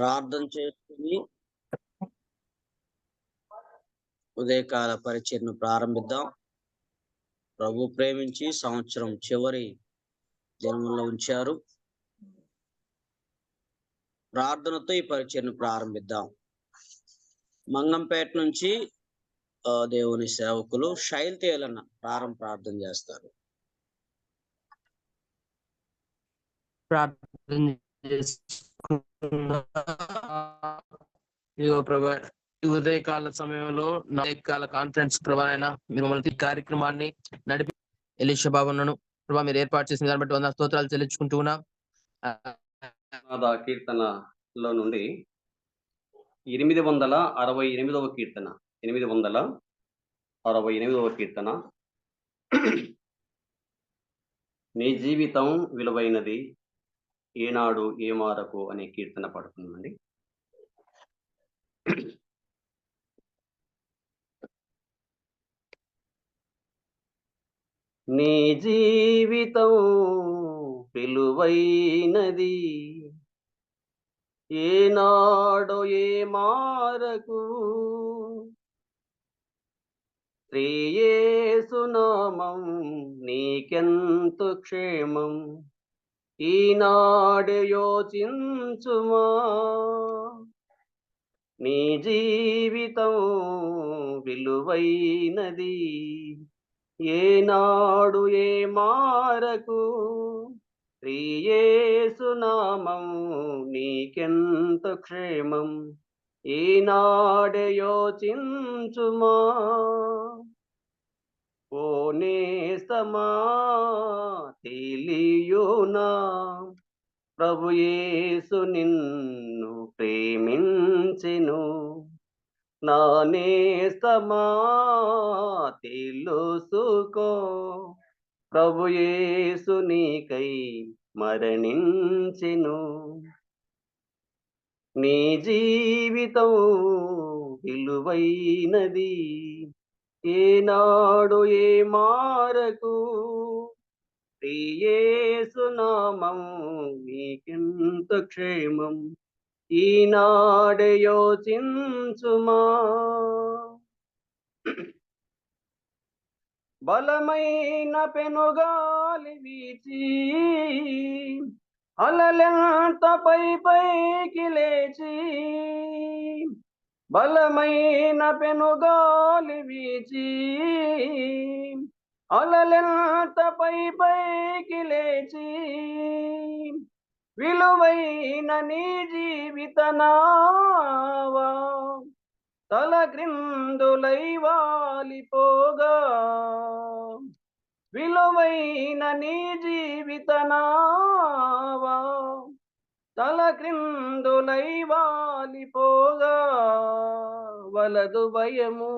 ప్రార్థన చేసుకుని ఉదయకాల పరిచర్ను ప్రారంభిద్దాం. ప్రభు ప్రేమించి సంవత్సరం చివరి దినంలో ఉంచారు. ప్రార్థనతో ఈ పరిచర్ను ప్రారంభిద్దాం. మంగంపేట నుంచి దేవుని సేవకులు శైల్ తేలన్న ప్రార్థన చేస్తారు. ఉదయకాల సమయంలో ఉదయకాల కాన్ఫరెన్స్ ప్రభావైనా మీరు మమ్మల్ని కార్యక్రమాన్ని నడిపి ఎలీషా బాబున్నాను ప్రభావ మీరు ఏర్పాటు చేసిన దాన్ని బట్టి 100 స్తోత్రాలు చెల్లించుకుంటూ ఉన్నాం. కీర్తనలో నుండి 868వ కీర్తన 868వ కీర్తన. నీ జీవితం విలువైనది ఏనాడు ఏమారకు అనే కీర్తన పడుతుందండి. నీ జీవితం విలువైనది ఏనాడో ఏమారకు శ్రీయేసునామం నీకెంతో క్షేమం ఈనాడు యోచించుమా. నీ జీవితం విలువైనది ఏనాడు ఏమారకు శ్రీయేసునామం నీకెంతో క్షేమం ఈనాడు యోచించుమా. ఓ నేస్తమా తెలియునా ప్రభు యేసు నిన్ను ప్రేమించెను. నా నేస్తమా తెలుసుకో ప్రభు యేసు నీకై మరణించెను. నీ జీవితం విలువైనది ఏనాడు ఏమారకు యేసునామం నీకెంత క్షేమం ఈనాడు యోచించుమా. బలమైన పెనుగాలి వీచి అలలెంత పైకి లేచి బలమైన పెనుగాలి వీచి అలలెంత పైకి లేచి విలువైన నీ జీవిత నావా తల క్రిందులై వాలిపోగా విలువైన నీ జీవిత నావా తల క్రిందులై వాలిపోగా వలదు భయము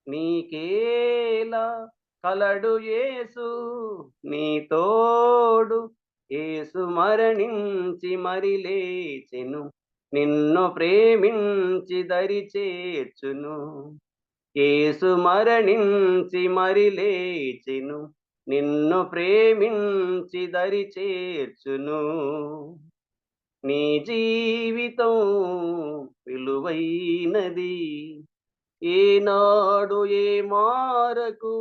నీకేలా కలడు యేసు నీ తోడు. యేసు మరణించి మరి లేచెను నిన్ను ప్రేమించి దరి చేర్చును. యేసు మరణించి మరి లేచెను నిన్ను ప్రేమించి దరి చేర్చును. నీ జీవితం విలువైనది ఏనాడు ఏమారకు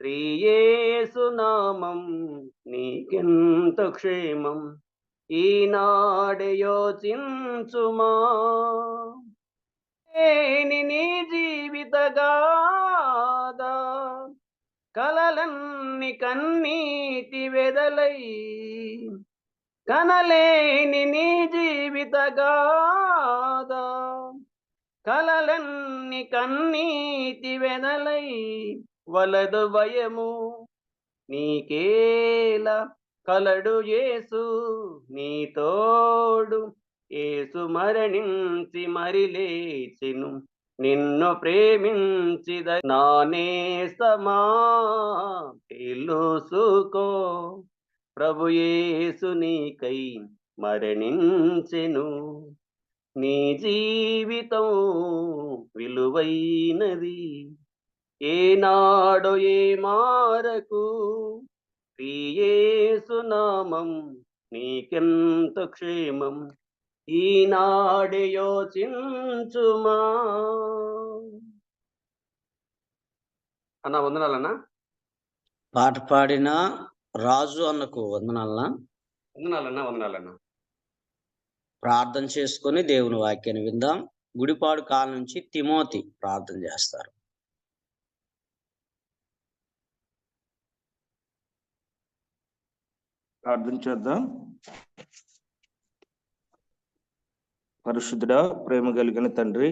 శ్రీయేసునామం నీకెంతో క్షేమం ఈనాడు యోచించుమా. నీ జీవిత గాథ కలలన్నీ కన్నీటి వెదలై కనలేని నీ జీవిత గాథ కలలన్నీ కన్నీటి వెదలై వలదు భయము నీకేలా కలడు యేసు నీ తోడు. యేసు మరణించి మరి లేచెను నిన్ను ప్రేమించి నా నేస్తమా తెలుసుకో ప్రభు యేసు నీకై మరణించెను. నీ జీవితం విలువైనది ఏనాడు ఏమారకు యేసునామం నీకెంత క్షేమం ఈనాడే యోచించుమా. అన్న వందనాలన్నా. పాట పాడిన రాజు అన్నకు వందనాలనా. వందనాలన్నా. ప్రార్థన చేసుకొని దేవుని వాక్యాన్ని విందాం. గుడిపాడు కాలం నుంచి తిమోతి ప్రార్థన చేస్తారు. ప్రార్థన చేద్దాం. పరిశుద్ధుడా, ప్రేమ కలిగిన తండ్రి,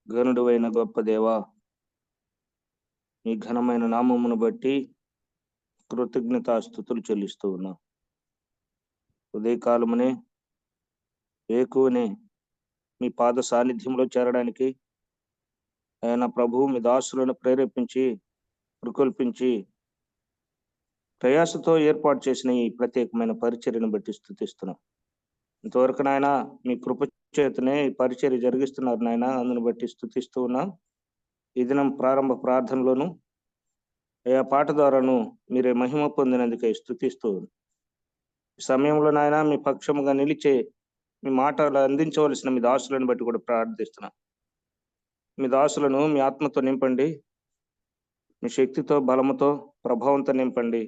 గనుడు అయిన గొప్ప దేవా, నీ ఘనమైన నామమును బట్టి కృతజ్ఞతాస్తుతులు చెల్లిస్తూ ఉన్నాం. ఉదయకాలమునే వేకువనే మీ పాద సాన్నిధ్యంలో చేరడానికి ఆయన ప్రభువు మీ దాసులను ప్రేరేపించి ప్రకల్పించి ప్రయాసతో ఏర్పాటు చేసిన ఈ ప్రత్యేకమైన పరిచర్యను బట్టి స్తుతిస్తున్నాం. ఇంతవరకు నాయన మీ కృప చేతనే ఈ పరిచర్య జరిగిస్తున్నారు నాయన, అందుని బట్టి స్తుతిస్తూ ఉన్నాం. ఈ దినం ప్రారంభ ప్రార్థనలోను ఆ పాట ద్వారాను మీరే మహిమ పొందినందుకే స్తుతిస్తూ ఈ సమయంలో నాయన మీ పక్షముగా నిలిచే మీ మాటలు అందించవలసిన మీ దాసులను బట్టి కూడా ప్రార్థిస్తున్నాం. మీ దాసులను మీ ఆత్మతో నింపండి, మీ శక్తితో బలముతో ప్రభావంతో నింపండి.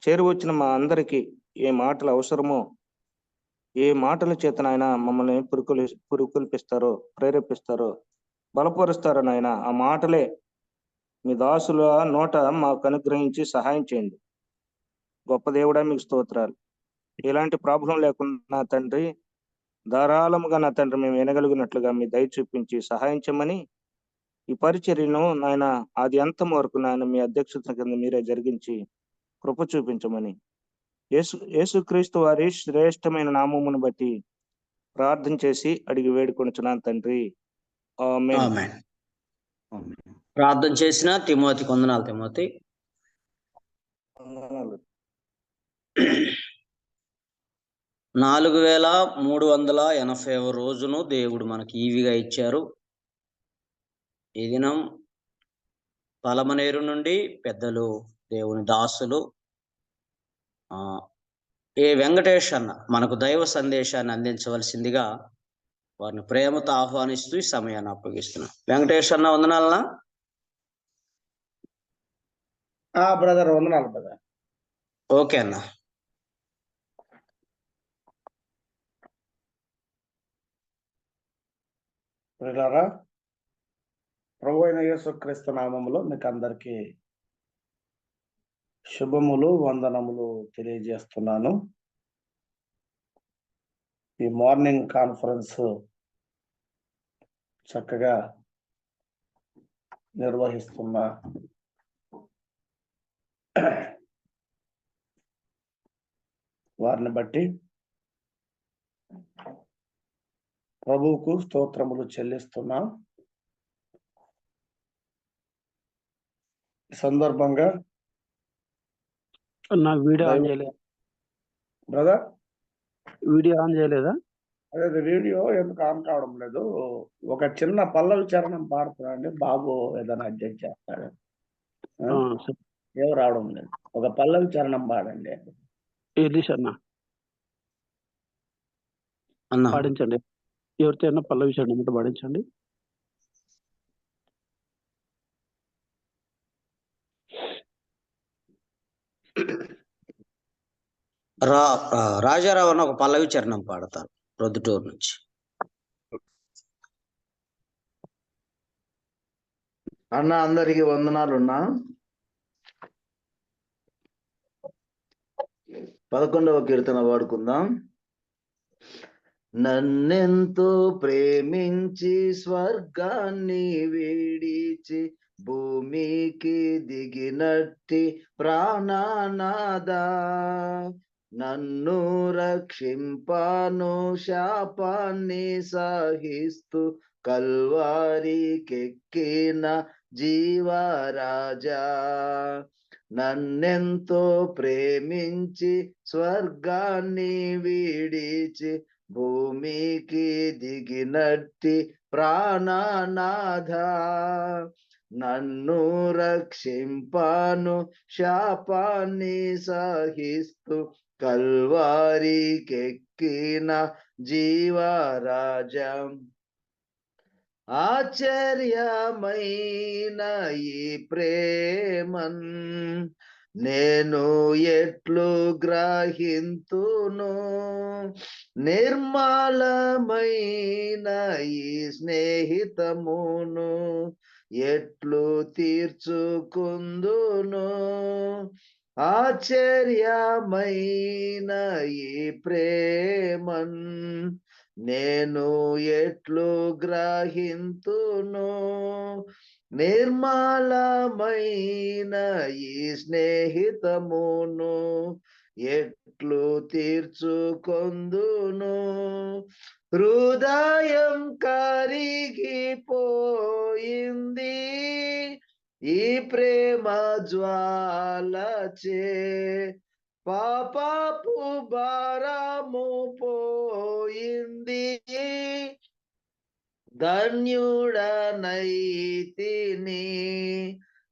చేరువచ్చిన మా అందరికీ ఏ మాటలు అవసరమో, ఏ మాటల చేత నాయన మమ్మల్ని పురుకొల్పిస్తారో, ప్రేరేపిస్తారో, బలపరుస్తారో నాయన, ఆ మాటలే మీ దాసుల నోట మాకు అనుగ్రహించి సహాయం చేయండి. గొప్ప దేవుడా మీకు స్తోత్రాలు. ఎలాంటి ప్రాబ్లం లేకుండా తండ్రి, ధారాళముగా నా తండ్రి మేము వినగలిగినట్లుగా మీ దయ చూపించి సహాయం చేయమని ఈ పరిచర్యను నాయన ఆది అంతం వరకు నాయన మీ అధ్యక్షత కింద మీరే జరిగించి కృప చూపించమని యేసుక్రీస్తు వారి శ్రేష్టమైన నామమును బట్టి ప్రార్థన చేసి అడిగి వేడుకొనుచున్నాను తండ్రి, ఆమేన్. ఆమేన్. ప్రార్థన చేసిన తిమోతి వందనాలు. తిమోతి 4380 రోజును దేవుడు మనకి ఈవిగా ఇచ్చారు. ఈ దినం పలమనేరు నుండి పెద్దలు దేవుని దాసులు ఏ వెంకటేష్ అన్న మనకు దైవ సందేశాన్ని అందించవలసిందిగా వారిని ప్రేమతో ఆహ్వానిస్తూ ఈ సమయాన్ని అప్పగిస్తున్నాం. వెంకటేష్ అన్న వందనాలనా. బ్రదర్ వందనాలు బ్రదర్. ఓకే అన్న. ప్రియులారా, ప్రభు అయిన యేసుక్రీస్తు నామములో మీకు అందరికీ శుభములు, వందనములు తెలియజేస్తున్నాను. ఈ మార్నింగ్ కాన్ఫరెన్స్ చక్కగా నిర్వహిస్తున్న వారిని బట్టి ప్రభువుకు స్తోత్రములు చెల్లిస్తున్నాం. ఈ సందర్భంగా నాకు వీడియో ఆన్ చేయలేదు బ్రదర్. వీడియో ఆన్ చేయలేదా? అదే వీడియో ఎందుకు ఆన్ కావడం లేదు. ఒక చిన్న పల్లవి చరణం పాడుతున్నాండి. బాబు ఏదైనా అడ్జస్ట్ చేస్తాడు. ఎవరు రావడం లేదు. ఒక పల్లవి చరణం పాడండి. ఎలీష్ అన్న పాడించండి. ఎవరితో అయినా పల్లవి చరణం అంటే పాడించండి. రాజారావు అన్న ఒక పల్లవి చరణం పాడతారు ప్రొద్దుటూరు నుంచి. అన్న అందరికి వందనాలున్నా. 11వ కీర్తన వాడుకుందాం. నన్నెంతో ప్రేమించి స్వర్గాన్ని వీడిచి భూమికి దిగినట్టి ప్రాణనాదా, నన్ను రక్షింపాను శాపాన్ని సహిస్తూ కల్వారికెక్కిన జీవరాజా, నన్నెంతో ప్రేమించి స్వర్గాన్ని వీడిచి భూమికి దిగినట్టి ప్రాణనాథ, నన్ను రక్షింపాను శాపాన్ని సహిస్తూ కల్వారికెక్కిన జీవరాజం ఆశ్చర్యమైన ఈ ప్రేమన్ నేను ఎట్లు గ్రహింతును నిర్మలమైన ఈ స్నేహితమును ఎట్లు తీర్చుకుందును ఆశ్చర్యమైన ఈ ప్రేమన్ నేను ఎట్లు గ్రహింతును నిర్మలమైన ఈ స్నేహితమును ఎట్లు తీర్చుకొందును హృదయం కరిగిపోయింది ఈ ప్రేమ జ్వాలచే పాపపు భారము పోయింది ధన్యుడనైతిని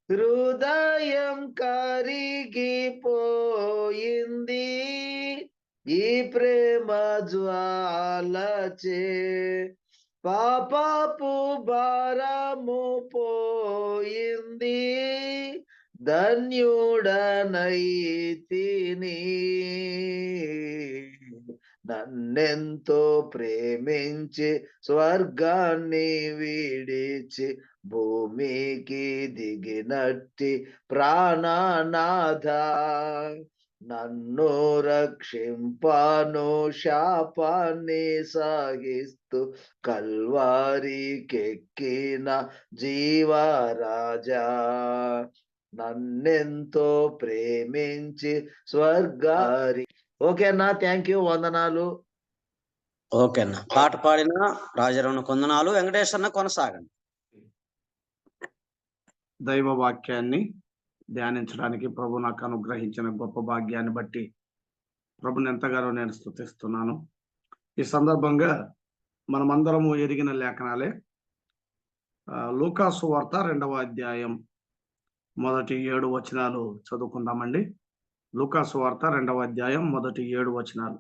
హృదయం కరిగిపోయింది ఈ ప్రేమ జ్వాలచే పాపపు భారము పోయింది ధన్యుడనైతిని నన్నెంతో ప్రేమించి స్వర్గాన్ని విడిచి భూమికి దిగినట్టి ప్రాణనాథ నన్ను రక్షింపను శాపాన్ని సహిస్తూ కల్వారికెక్కిన జీవరాజా నన్నెంతో ప్రేమించి స్వర్గారి ఓకే అన్నా థ్యాంక్ యూ వందనాలు ఓకే అన్న. పాట పాడిన రాజరవణ కొందనాలు. వెంకటేష్ అన్న కొనసాగండి. దైవ వాక్యాన్ని ధ్యానించడానికి ప్రభు నాకు అనుగ్రహించిన గొప్ప భాగ్యాన్ని బట్టి ప్రభుని ఎంతగానో నేను స్తుతిస్తున్నాను. ఈ సందర్భంగా మనమందరము ఎరిగిన లేఖనాలే లూకాసు వార్త 2వ అధ్యాయం మొదటి 7 వచనాలు చదువుకుందామండి. లూకాసు వార్త 2వ అధ్యాయం మొదటి 7 వచనాలు.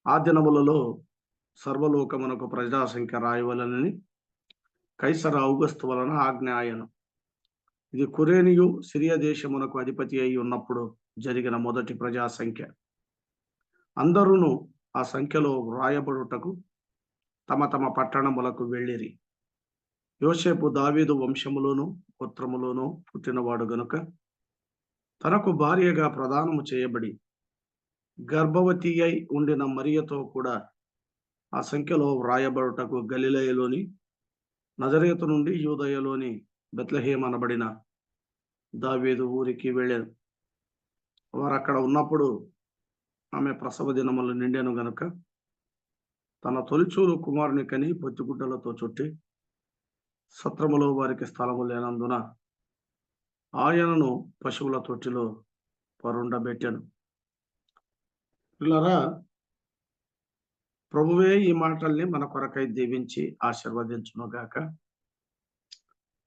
ఆ దినములలో సర్వలోకమునకు ప్రజాసంఖ్య రాయవలనని కైసర ఔగస్తు వలన ఆజ్ఞ ఆయను. ఇది కురేనియు సిరియా దేశమునకు అధిపతి అయి ఉన్నప్పుడు జరిగిన మొదటి ప్రజాసంఖ్య. అందరూ ఆ సంఖ్యలో వ్రాయబడుటకు తమ తమ పట్టణములకు వెళ్ళిరి. యోసేపు దావీదు వంశములోను పుత్రములోను పుట్టినవాడు గనుక తనకు భార్యగా ప్రదానము చేయబడి గర్భవతి అయి ఉండిన మరియతో కూడా ఆ సంఖ్యలో వ్రాయబడుటకు గలిలయలోని నజరేతు నుండి యూదయలోని బెత్లెహేము అనబడిన దావీదు ఊరికి వెళ్ళారు. వారు అక్కడ ఉన్నప్పుడు ఆమె ప్రసవ దినములు నిండాను గనుక తన తొలిచూలు కుమారుని కని పొత్తిగుడ్డలతో చుట్టి సత్రములో వారికి స్థలము లేనందున ఆయనను పశువుల తొట్టిలో పరుండబెట్టాను. పిల్లరా, ప్రభువే ఈ మాటల్ని మన కొరకై దీవించి ఆశీర్వదించునుగాక.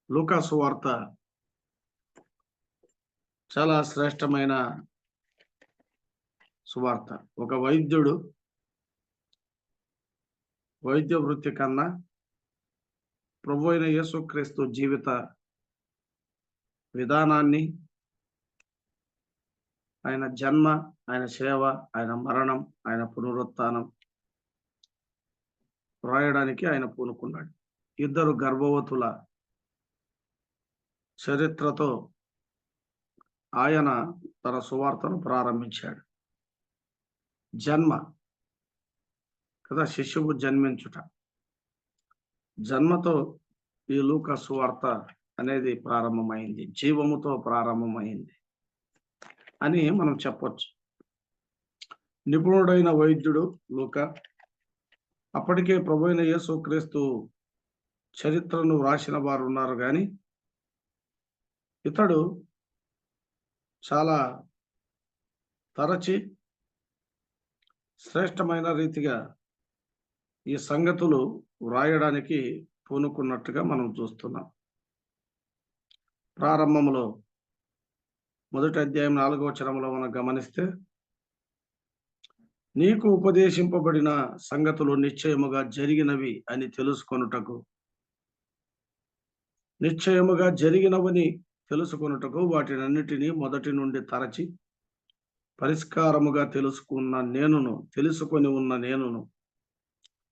లూకాసు వార్త చాలా శ్రేష్టమైన సువార్త. ఒక వైద్యుడు వైద్య వృత్తి కన్నా ప్రభు అయిన యేసుక్రీస్తు జీవిత విధానాన్ని, ఆయన జన్మ, ఆయన సేవ, ఆయన మరణం, ఆయన పునరుత్థానం రాయడానికి ఆయన పూనుకున్నాడు. 2 గర్భవతుల చరిత్రతో ఆయన తన సువార్తను ప్రారంభించాడు. జన్మ కదా, శిశువు జన్మించుట. జన్మతో ఈ లూకా సువార్త అనేది ప్రారంభమైంది, జీవముతో ప్రారంభమైంది అని మనం చెప్పొచ్చు. నిపుణుడైన వైద్యుడు లూకా అప్పటికే ప్రభు అయిన యేసుక్రీస్తు చరిత్రను వ్రాసిన వారు ఉన్నారు, కానీ ఇతడు చాలా తరచి శ్రేష్టమైన రీతిగా ఈ సంగతులు వ్రాయడానికి పూనుకున్నట్టుగా మనం చూస్తున్నాం. ప్రారంభంలో 1వ అధ్యాయం 4వ వచనంలో మనం గమనిస్తే నీకు ఉపదేశింపబడిన సంగతులు నిశ్చయముగా జరిగినవి అని తెలుసుకొనుటకు, నిశ్చయముగా జరిగినవని తెలుసుకొనుటకు వాటినన్నిటినీ మొదటి నుండి తరచి పరిష్కారముగా తెలుసుకొని ఉన్న నేనును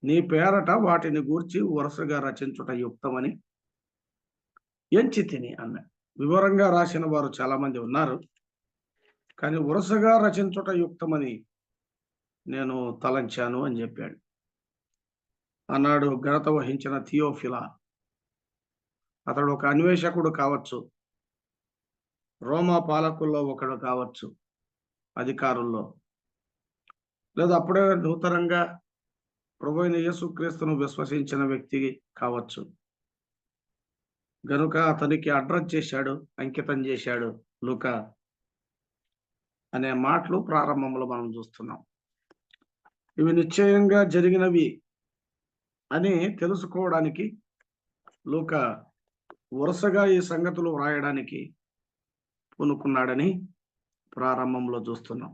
నీ పేరట వాటిని గూర్చి వరుసగా రచించుట యుక్తమని ఎంచి తిని అన్న. వివరంగా రాసిన వారు చాలా మంది ఉన్నారు, కానీ వరుసగా రచించుట యుక్తమని నేను తలంచాను అని చెప్పాడు. అన్నాడు ఘనత వహించిన థియోఫిలా. అతడు ఒక అన్వేషకుడు కావచ్చు, రోమా పాలకుల్లో ఒకడు కావచ్చు, అధికారుల్లో, లేదా అప్పుడే నూతనంగా ప్రభువైన యేసుక్రీస్తును విశ్వసించిన వ్యక్తి కావచ్చు. గనుక అతనికి అడ్రస్ చేశాడు, అంకితం చేశాడు లూకా అనే మాటలు ప్రారంభంలో మనం చూస్తున్నాం. ఇవి నిశ్చయంగా జరిగినవి అని తెలుసుకోవడానికి లూకా వరుసగా ఈ సంగతులు వ్రాయడానికి పూనుకున్నాడని ప్రారంభంలో చూస్తున్నాం.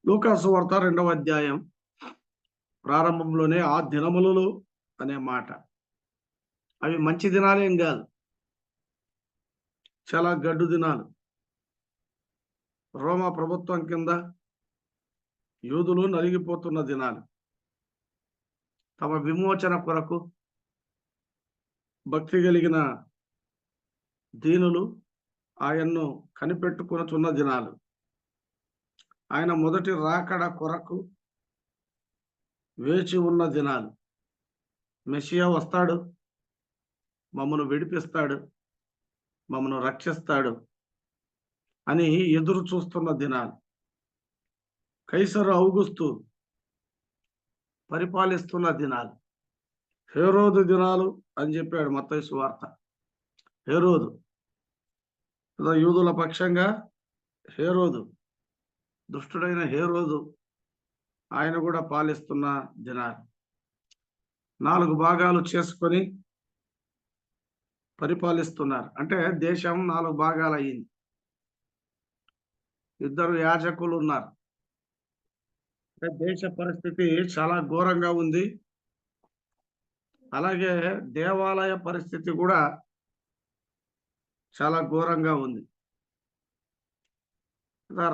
లూకా సువార్త 2వ అధ్యాయం ప్రారంభంలోనే ఆ దినములలో అనే మాట. అవి మంచి దినాలేం కాదు, చాలా గడ్డు దినాలు. రోమా ప్రభుత్వం కింద యూదులు నలిగిపోతున్న దినాలు. తమ విమోచన కొరకు భక్తి కలిగిన దీనులు ఆయన్ను కనిపెట్టుకొనుచున్న దినాలు. ఆయన మొదటి రాకడ కొరకు వేచి ఉన్న దినాలు. మెస్సియా వస్తాడు, మమ్మను విడిపిస్తాడు, మమ్మను రక్షిస్తాడు అని ఎదురు చూస్తున్న దినాలు. కైసరు ఔగుస్తు పరిపాలిస్తున్న దినాలు. హేరోదు దినాలు అని చెప్పాడు మత్తయి సువార్త. హేరోదు, యూదుల పక్షంగా హేరోదు, దుష్టుడైన హేరోదు, ఆయన కూడా పాలిస్తున్న దినాలు. 4 భాగాలు చేసుకొని పరిపాలిస్తున్నారు. అంటే దేశం 4 భాగాలు అయ్యింది. 2 యాజకులు ఉన్నారు. దేశ పరిస్థితి చాలా ఘోరంగా ఉంది. అలాగే దేవాలయ పరిస్థితి కూడా చాలా ఘోరంగా ఉంది.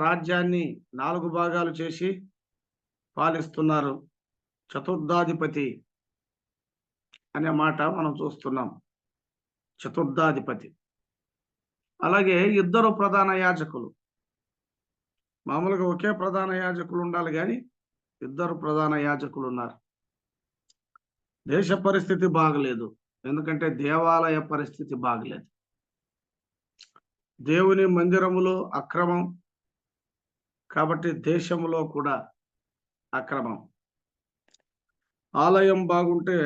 రాజ్యాన్ని 4 భాగాలు చేసి పాలిస్తున్నారు. చతుర్థాధిపతి అనే మాట మనం చూస్తున్నాం. చతుర్థాధిపతి. అలాగే 2 ప్రధాన యాజకులు. మామూలుగా ఒకే ప్రధాన యాజకులు ఉండాలి, కానీ 2 ప్రధాన యాజకులు ఉన్నారు. దేశ పరిస్థితి బాగలేదు, ఎందుకంటే దేవాలయ పరిస్థితి బాగలేదు. దేవుని మందిరములో అక్రమం, కాబట్టి దేశంలో కూడా అక్రమం. ఆలయం బాగుంటే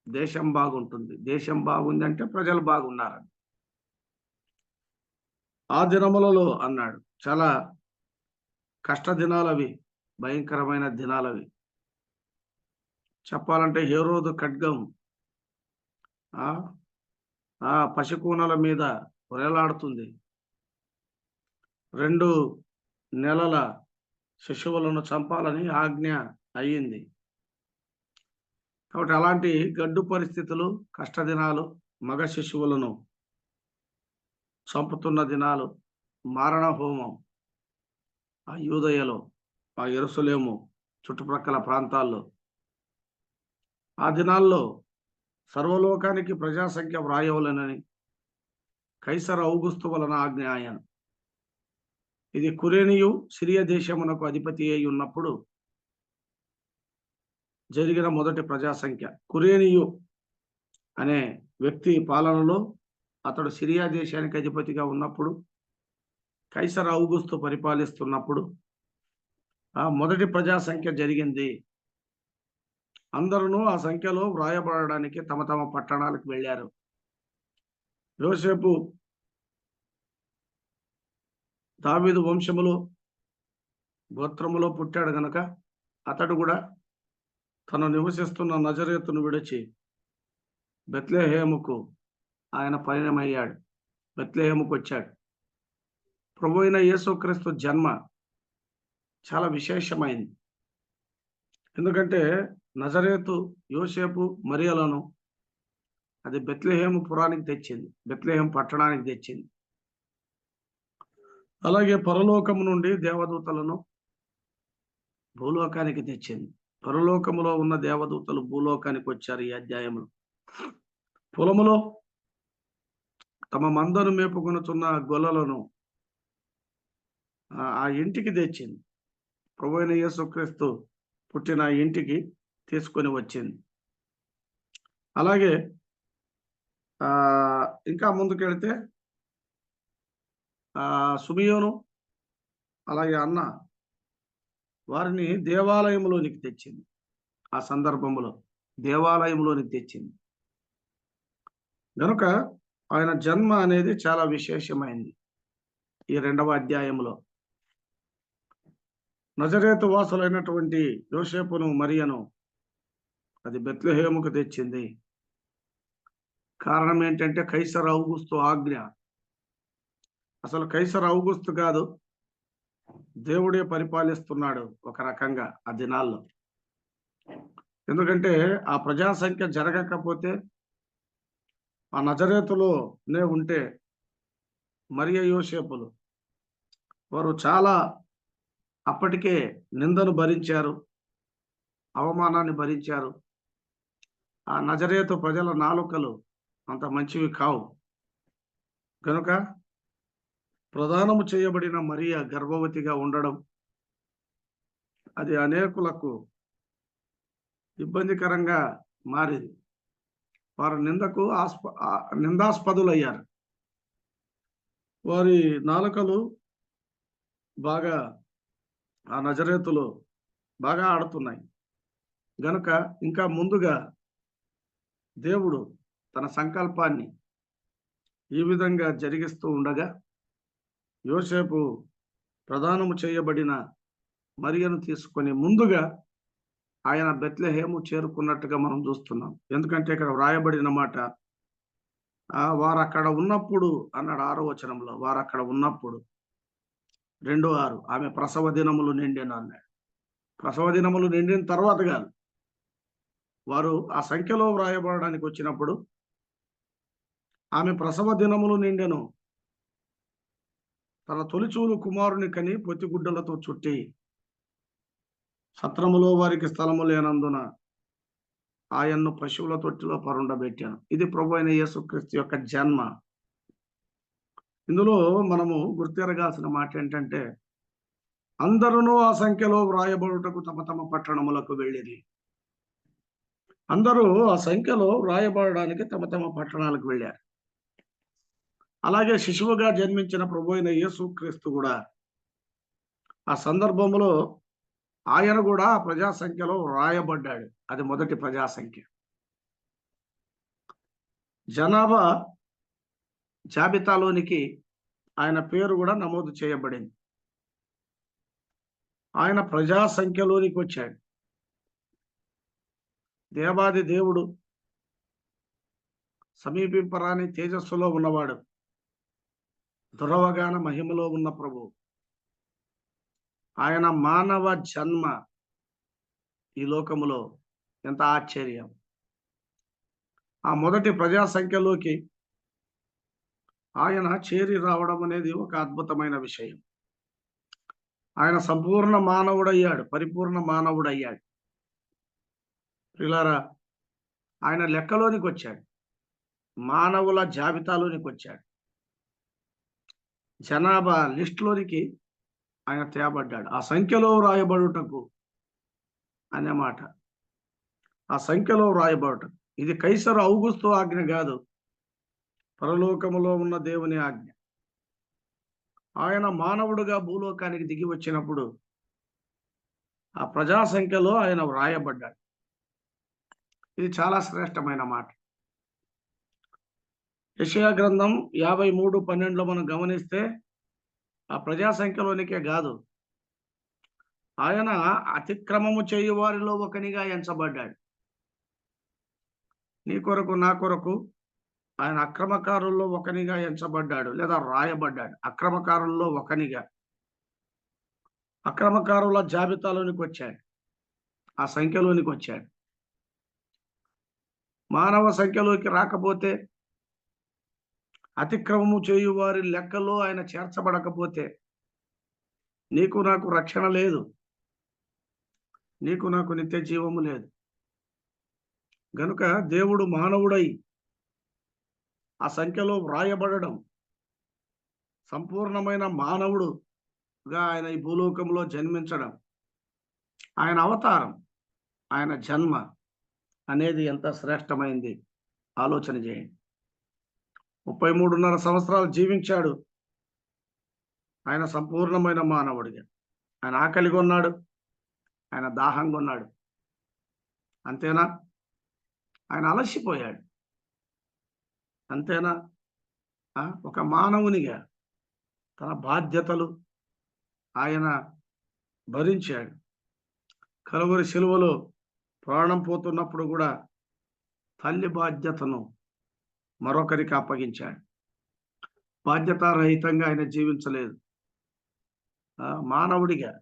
దేశం బాగుంటుంది, దేశం బాగుందంటే ప్రజలు బాగున్నారని. ఆ దినములలో అన్నాడు. చాలా కష్ట దినాలవి, భయంకరమైన దినాలవి. చెప్పాలంటే హేరోదు ఖడ్గం పశుకూనల మీద వేలాడుతుంది. 2 నెలల శిశువులను చంపాలని ఆజ్ఞ అయ్యింది. కాబట్టి అలాంటి గడ్డు పరిస్థితులు, కష్ట దినాలు, మగ శిశువులను చంపుతున్న దినాలు, మారణ హోమం ఆ యూదయలో, ఆ యెరూషలేము చుట్టుప్రక్కల ప్రాంతాల్లో. ఆ దినాల్లో సర్వలోకానికి ప్రజాసంఖ్య వ్రాయవలెనని కైసర్ ఔగుస్తు వలన ఆజ్ఞ ఆయన. ఇది కురేనియు సిరియా దేశమునకు అధిపతి అయి ఉన్నప్పుడు జరిగిన మొదటి ప్రజాసంఖ్య. కురేనియు అనే వ్యక్తి పాలనలో అతడు సిరియా దేశానికి అధిపతిగా ఉన్నప్పుడు, కైసర్ ఔగుస్తు పరిపాలిస్తున్నప్పుడు ఆ మొదటి ప్రజాసంఖ్య జరిగింది. అందరూ ఆ సంఖ్యలో వ్రాయబడడానికి తమ తమ పట్టణాలకు వెళ్ళారు. యోసేపు దావీదు వంశములో గోత్రములో పుట్టాడు గనక అతడు కూడా తను నివసిస్తున్న నజరేతును విడిచి బెత్లెహేముకు ఆయన పయనమయ్యాడు. బెత్లెహేముకు వచ్చాడు. ప్రభువైన యేసుక్రీస్తు జన్మ చాలా విశేషమైంది. ఎందుకంటే నజరేతు యోసేపు మరియలను అది బెత్లెహేము పురానికి తెచ్చింది, బెత్లెహేం పట్టణానికి తెచ్చింది. అలాగే పరలోకము నుండి దేవదూతలను భూలోకానికి తెచ్చింది. పరలోకములో ఉన్న దేవదూతలు భూలోకానికి వచ్చారు. ఈ అధ్యాయంలో పొలములో తమ మందను మేపుకొనుచున్న గొల్లలను ఆ ఇంటికి తెచ్చింది. ప్రభువైన యేసుక్రీస్తు పుట్టిన ఇంటికి తీసుకొని వచ్చింది. అలాగే ఇంకా ముందుకెళ్తే సుమియోను అలాగే అన్న వారిని దేవాలయంలోనికి తెచ్చింది. ఆ సందర్భంలో దేవాలయంలోనికి తెచ్చింది. కనుక ఆయన జన్మ అనేది చాలా విశేషమైంది. ఈ 2వ అధ్యాయంలో నజరేతు వాసులైనటువంటి యోసేపును మరియను అది బెత్లెహేముకు తెచ్చింది. కారణం ఏంటంటే కైసర్ ఔగుస్తు ఆజ్ఞ. అసలు కైసర్ ఔగుస్తు కాదు, దేవుడే పరిపాలిస్తున్నాడు ఒక రకంగా ఆ దినాల్లో. ఎందుకంటే ఆ ప్రజా సంఖ్య జరగకపోతే ఆ నజరేతులోనే ఉంటే మరియ యోసేపులు వారు చాలా అప్పటికే నిందను భరించారు, అవమానాన్ని భరించారు. ఆ నజరేతు ప్రజల నాలుకలు అంత మంచివి కావు. కనుక ప్రదానము చేయబడిన మరియ గర్భవతిగా ఉండడం అది అనేకులకు ఇబ్బందికరంగా మారింది. వారు నిందకు నిందాస్పదులయ్యారు. వారి నాలుకలు బాగా ఆ నజరేతులో బాగా ఆడుతున్నాయి. గనుక ఇంకా ముందుగా దేవుడు తన సంకల్పాన్ని ఈ విధంగా జరిగిస్తూ ఉండగా యోసేపు ప్రదానము చేయబడిన మరియను తీసుకొని ముందుగా ఆయన బెత్లెహేము చేరుకున్నట్టుగా మనం చూస్తున్నాం. ఎందుకంటే ఇక్కడ వ్రాయబడిన మాట వారు అక్కడ ఉన్నప్పుడు అన్నాడు 6వ వచనంలో. వారు అక్కడ ఉన్నప్పుడు 2:6 ఆమె ప్రసవ దినములు నిండెను అన్నాడు. ప్రసవ దినములు నిండిన తర్వాత కాదు, వారు ఆ సంఖ్యలో వ్రాయబడడానికి వచ్చినప్పుడు ఆమె ప్రసవ దినములు నిండెను, తన తొలిచూలు కుమారుని కని పొత్తిగుడ్డలతో చుట్టి సత్రములో వారికి స్థలము లేనందున ఆయన్ను పశువుల తొట్టిలో పరుండబెట్టాను. ఇది ప్రభువైన యేసుక్రీస్తు యొక్క జన్మ. ఇందులో మనము గుర్తెరగాల్సిన మాట ఏంటంటే అందరూ ఆ సంఖ్యలో వ్రాయబడుటకు తమ తమ పట్టణములకు వెళ్ళిరి. అందరూ ఆ సంఖ్యలో వ్రాయబడడానికి తమ తమ పట్టణాలకు వెళ్ళారు. అలాగే శిశువుగా జన్మించిన ప్రభువైన యేసుక్రీస్తు కూడా ఆ సందర్భంలో ఆయన కూడా ప్రజా సంఖ్యలో వ్రాయబడ్డాడు. అది మొదటి ప్రజా సంఖ్య. జనాభా జాబితాలోనికి ఆయన పేరు కూడా నమోదు చేయబడింది. ఆయన ప్రజా సంఖ్యలోనికి వచ్చాడు. దేవాది దేవుడు, సమీపింపరాని తేజస్సులో ఉన్నవాడు, దురవగాన మహిమలో ఉన్న ప్రభు, ఆయన మానవ జన్మ ఈ లోకములో ఎంత ఆశ్చర్యం. ఆ మొదటి ప్రజా సంఖ్యలోకి ఆయన చేరి రావడం అనేది ఒక అద్భుతమైన విషయం. ఆయన సంపూర్ణ మానవుడయ్యాడు, పరిపూర్ణ మానవుడయ్యాడు. పిల్లారా, ఆయన లెక్కలోనికి వచ్చాడు, మానవుల జాబితాలోనికి వచ్చాడు, జనాభా లిస్టులోనికి ఆయన తేబడ్డాడు. ఆ సంఖ్యలో వ్రాయబడుటకు అనే మాట, ఆ సంఖ్యలో వ్రాయబడుటకు. ఇది కైసరు ఔగుస్తు ఆజ్ఞ కాదు, పరలోకములో ఉన్న దేవుని ఆజ్ఞ. ఆయన మానవుడుగా భూలోకానికి దిగి వచ్చినప్పుడు ఆ ప్రజా సంఖ్యలో ఆయన వ్రాయబడ్డాడు. ఇది చాలా శ్రేష్టమైన మాట. యెషయా గ్రంథం 53:12 మనం గమనిస్తే ఆ ప్రజా సంఖ్యలోనికే కాదు, ఆయన అతిక్రమము చేయు వారిలో ఒకనిగా ఎంచబడ్డాడు. నీ కొరకు నా కొరకు ఆయన అక్రమకారుల్లో ఒకనిగా ఎంచబడ్డాడు, లేదా రాయబడ్డాడు. అక్రమకారుల్లో ఒకనిగా అక్రమకారుల జాబితాలోనికి వచ్చాడు, ఆ సంఖ్యలోనికి వచ్చాడు. మానవ సంఖ్యలోకి రాకపోతే, అతిక్రమము చేయు వారి లెక్కలో ఆయన చేర్చబడకపోతే నీకు నాకు రక్షణ లేదు, నీకు నాకు నిత్య జీవము లేదు. గనుక దేవుడు మానవుడై ఆ సంఖ్యలో వ్రాయబడడం, సంపూర్ణమైన మానవుడుగా ఆయన ఈ భూలోకంలో జన్మించడం, ఆయన అవతారం, ఆయన జన్మ అనేది ఎంత శ్రేష్టమైంది ఆలోచన చేయండి. 33.5 సంవత్సరాలు జీవించాడు ఆయన సంపూర్ణమైన మానవుడిగా. ఆయన ఆకలిగా ఉన్నాడు, ఆయన దాహంగా ఉన్నాడు, అంతేనా? ఆయన అలసిపోయాడు, అంతేనా? ఒక మానవునిగా తన బాధ్యతలు ఆయన భరించాడు. కలువరి శిలువలో ప్రాణం పోతున్నప్పుడు కూడా తల్లి బాధ్యతను మరొకరికి అప్పగించాడు. బాధ్యతారహితంగా ఆయన జీవించలేదు. మానవుడిగా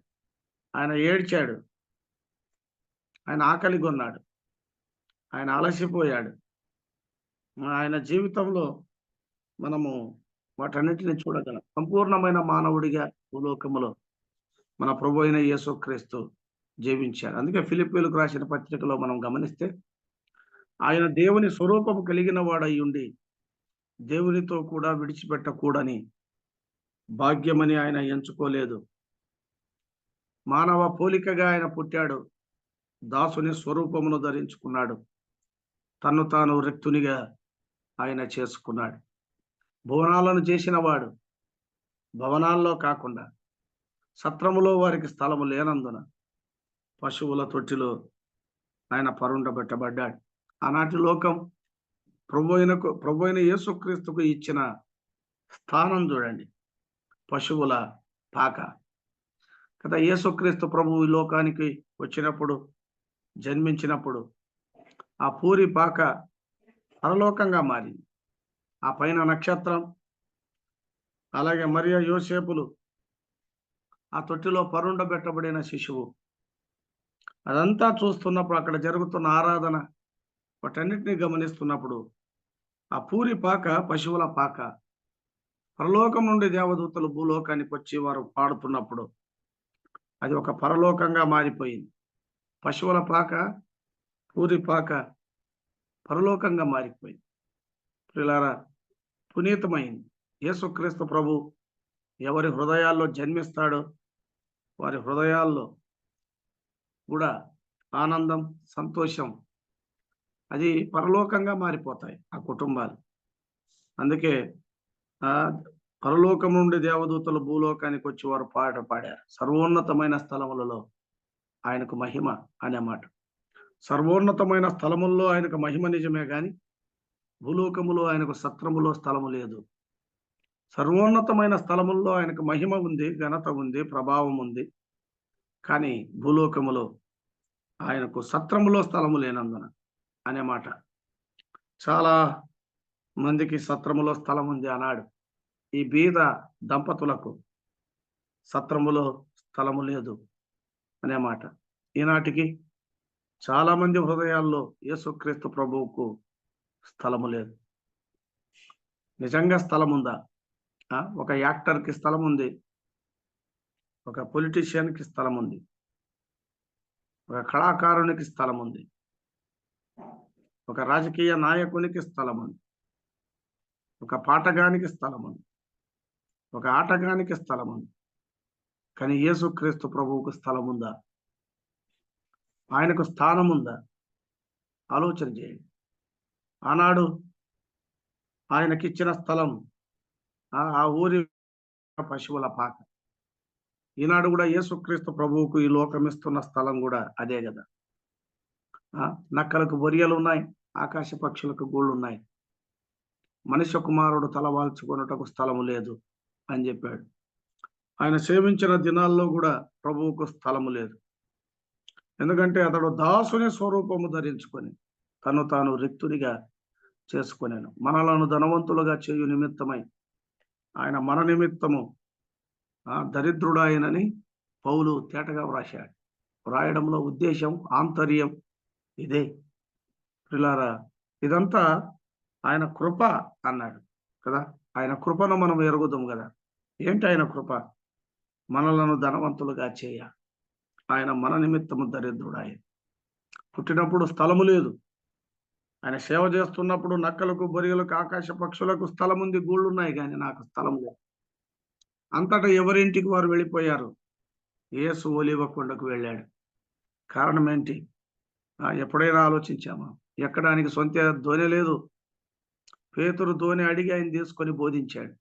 ఆయన ఏడ్చాడు, ఆయన ఆకలి కొన్నాడు, ఆయన అలసిపోయాడు. ఆయన జీవితంలో మనము వాటన్నిటిని చూడగలం. సంపూర్ణమైన మానవుడిగా భూలోకములో మన ప్రభు అయిన యేసుక్రీస్తు జీవించాడు. అందుకే ఫిలిప్పీయులకు రాసిన పత్రికలో మనం గమనిస్తే, ఆయన దేవుని స్వరూపము కలిగిన వాడై ఉండి దేవునితో కూడా విడిచిపెట్టకూడని భాగ్యమని ఆయన ఎంచుకోలేదు. మానవ పోలికగా ఆయన పుట్టాడు, దాసుని స్వరూపమును ధరించుకున్నాడు, తన్ను తాను రిక్తునిగా ఆయన చేసుకున్నాడు. భువనాలను చేసిన వాడు భవనాల్లో కాకుండా సత్రములో వారికి స్థలము లేనందున పశువుల తొట్టిలో ఆయన పరుండబెట్టబడ్డాడు. ఆనాటి లోకం ప్రభు అయిన యేసుక్రీస్తుకు ఇచ్చిన స్థానం చూడండి, పశువుల పాక కదా. యేసుక్రీస్తు ప్రభు ఈ లోకానికి వచ్చినప్పుడు, జన్మించినప్పుడు ఆ పూరి పాక పరలోకంగా మారింది. ఆ పైన నక్షత్రం, అలాగే మరియ యోసేపులు, ఆ తొట్టిలో పరుండబెట్టబడిన శిశువు, అదంతా చూస్తున్నప్పుడు, అక్కడ జరుగుతున్న ఆరాధన, వాటన్నిటినీ గమనిస్తున్నప్పుడు ఆ పూరి పాక పశువుల పాక పరలోకం నుండి దేవదూతలు భూలోకానికి వచ్చి వారు పాడుతున్నప్పుడు అది ఒక పరలోకంగా మారిపోయింది. పశువుల పాక, పూరి పాక పరలోకంగా మారిపోయింది. ప్రియులారా, పునీతమైంది. యేసుక్రీస్తు ప్రభు ఎవరి హృదయాల్లో జన్మిస్తాడో వారి హృదయాల్లో కూడా ఆనందం, సంతోషం అది పరలోకంగా మారిపోతాయి ఆ కుటుంబాలు. అందుకే పరలోకం నుండి దేవదూతలు భూలోకానికి వచ్చి వారు పాట పాడారు, సర్వోన్నతమైన స్థలములలో ఆయనకు మహిమ అనే మాట. సర్వోన్నతమైన స్థలముల్లో ఆయనకు మహిమ నిజమే గాని భూలోకములో ఆయనకు సత్రములో స్థలము లేదు. సర్వోన్నతమైన స్థలముల్లో ఆయనకు మహిమ ఉంది, ఘనత ఉంది, ప్రభావం ఉంది. కానీ భూలోకములో ఆయనకు సత్రములో స్థలము లేనందున అనే మాట. చాలా మందికి సత్రములో స్థలం ఉంది అన్నాడు. ఈ బీద దంపతులకు సత్రములో స్థలము లేదు అనే మాట. ఈనాటికి చాలా మంది హృదయాల్లో యేసుక్రీస్తు ప్రభువుకు స్థలము లేదు. నిజంగా స్థలం ఉందా? ఒక యాక్టర్కి స్థలం ఉంది, ఒక పొలిటీషియన్కి స్థలం ఉంది, ఒక కళాకారునికి స్థలం ఉంది, ఒక రాజకీయ నాయకునికి స్థలం ఉంది, ఒక పాటగానికి స్థలం ఉంది, ఒక ఆటగానికి స్థలం ఉంది. కానీ యేసుక్రీస్తు ప్రభువుకు స్థలం ఉందా? ఆయనకు స్థానం ఉందా? ఆలోచన చేయండి. ఆనాడు ఆయనకిచ్చిన స్థలం ఆ ఊరి పశువుల పాక. ఈనాడు కూడా యేసుక్రీస్తు ప్రభువుకు ఈ లోకం ఇస్తున్న స్థలం కూడా అదే కదా. నక్కలకు బొరియలు ఉన్నాయి, ఆకాశ పక్షులకు గూళ్ళు ఉన్నాయి, మనుష్య కుమారుడు తలవాల్చుకొనుటకు స్థలము లేదు అని చెప్పాడు. ఆయన సేవించిన దినాల్లో కూడా ప్రభువుకు స్థలము లేదు. ఎందుకంటే అతడు దాసుని స్వరూపము ధరించుకొని తను తాను రిక్తునిగా చేసుకొనెను. మనలను ధనవంతులుగా చేయు నిమిత్తమై ఆయన మన నిమిత్తము దరిద్రుడాయనని పౌలు తేటగా వ్రాశాడు. వ్రాయడంలో ఉద్దేశం, ఆంతర్యం ఇదే. ప్రియులారా, ఇదంతా ఆయన కృప అన్నాడు కదా. ఆయన కృపను మనం ఎరుగుదాం కదా. ఏంటి ఆయన కృప? మనలను ధనవంతులుగా చేయ. ఆయన మన నిమిత్తము దరిద్రుడు. ఆయన పుట్టినప్పుడు స్థలము లేదు. ఆయన సేవ చేస్తున్నప్పుడు నక్కలకు, బొరియలకు, ఆకాశ పక్షులకు స్థలం ఉంది, గూళ్ళు ఉన్నాయి, కానీ నాకు స్థలం లేదు. అంతటా ఎవరింటికి వారు వెళ్ళిపోయారు. యేసు ఒలీవ కొండకు వెళ్ళాడు. కారణం ఏంటి? ఎప్పుడైనా ఆలోచించామా? ఎక్కడానికి సొంత ధోని లేదు. పేతురు ధోని అడిగి ఆయన తీసుకొని బోధించాడు.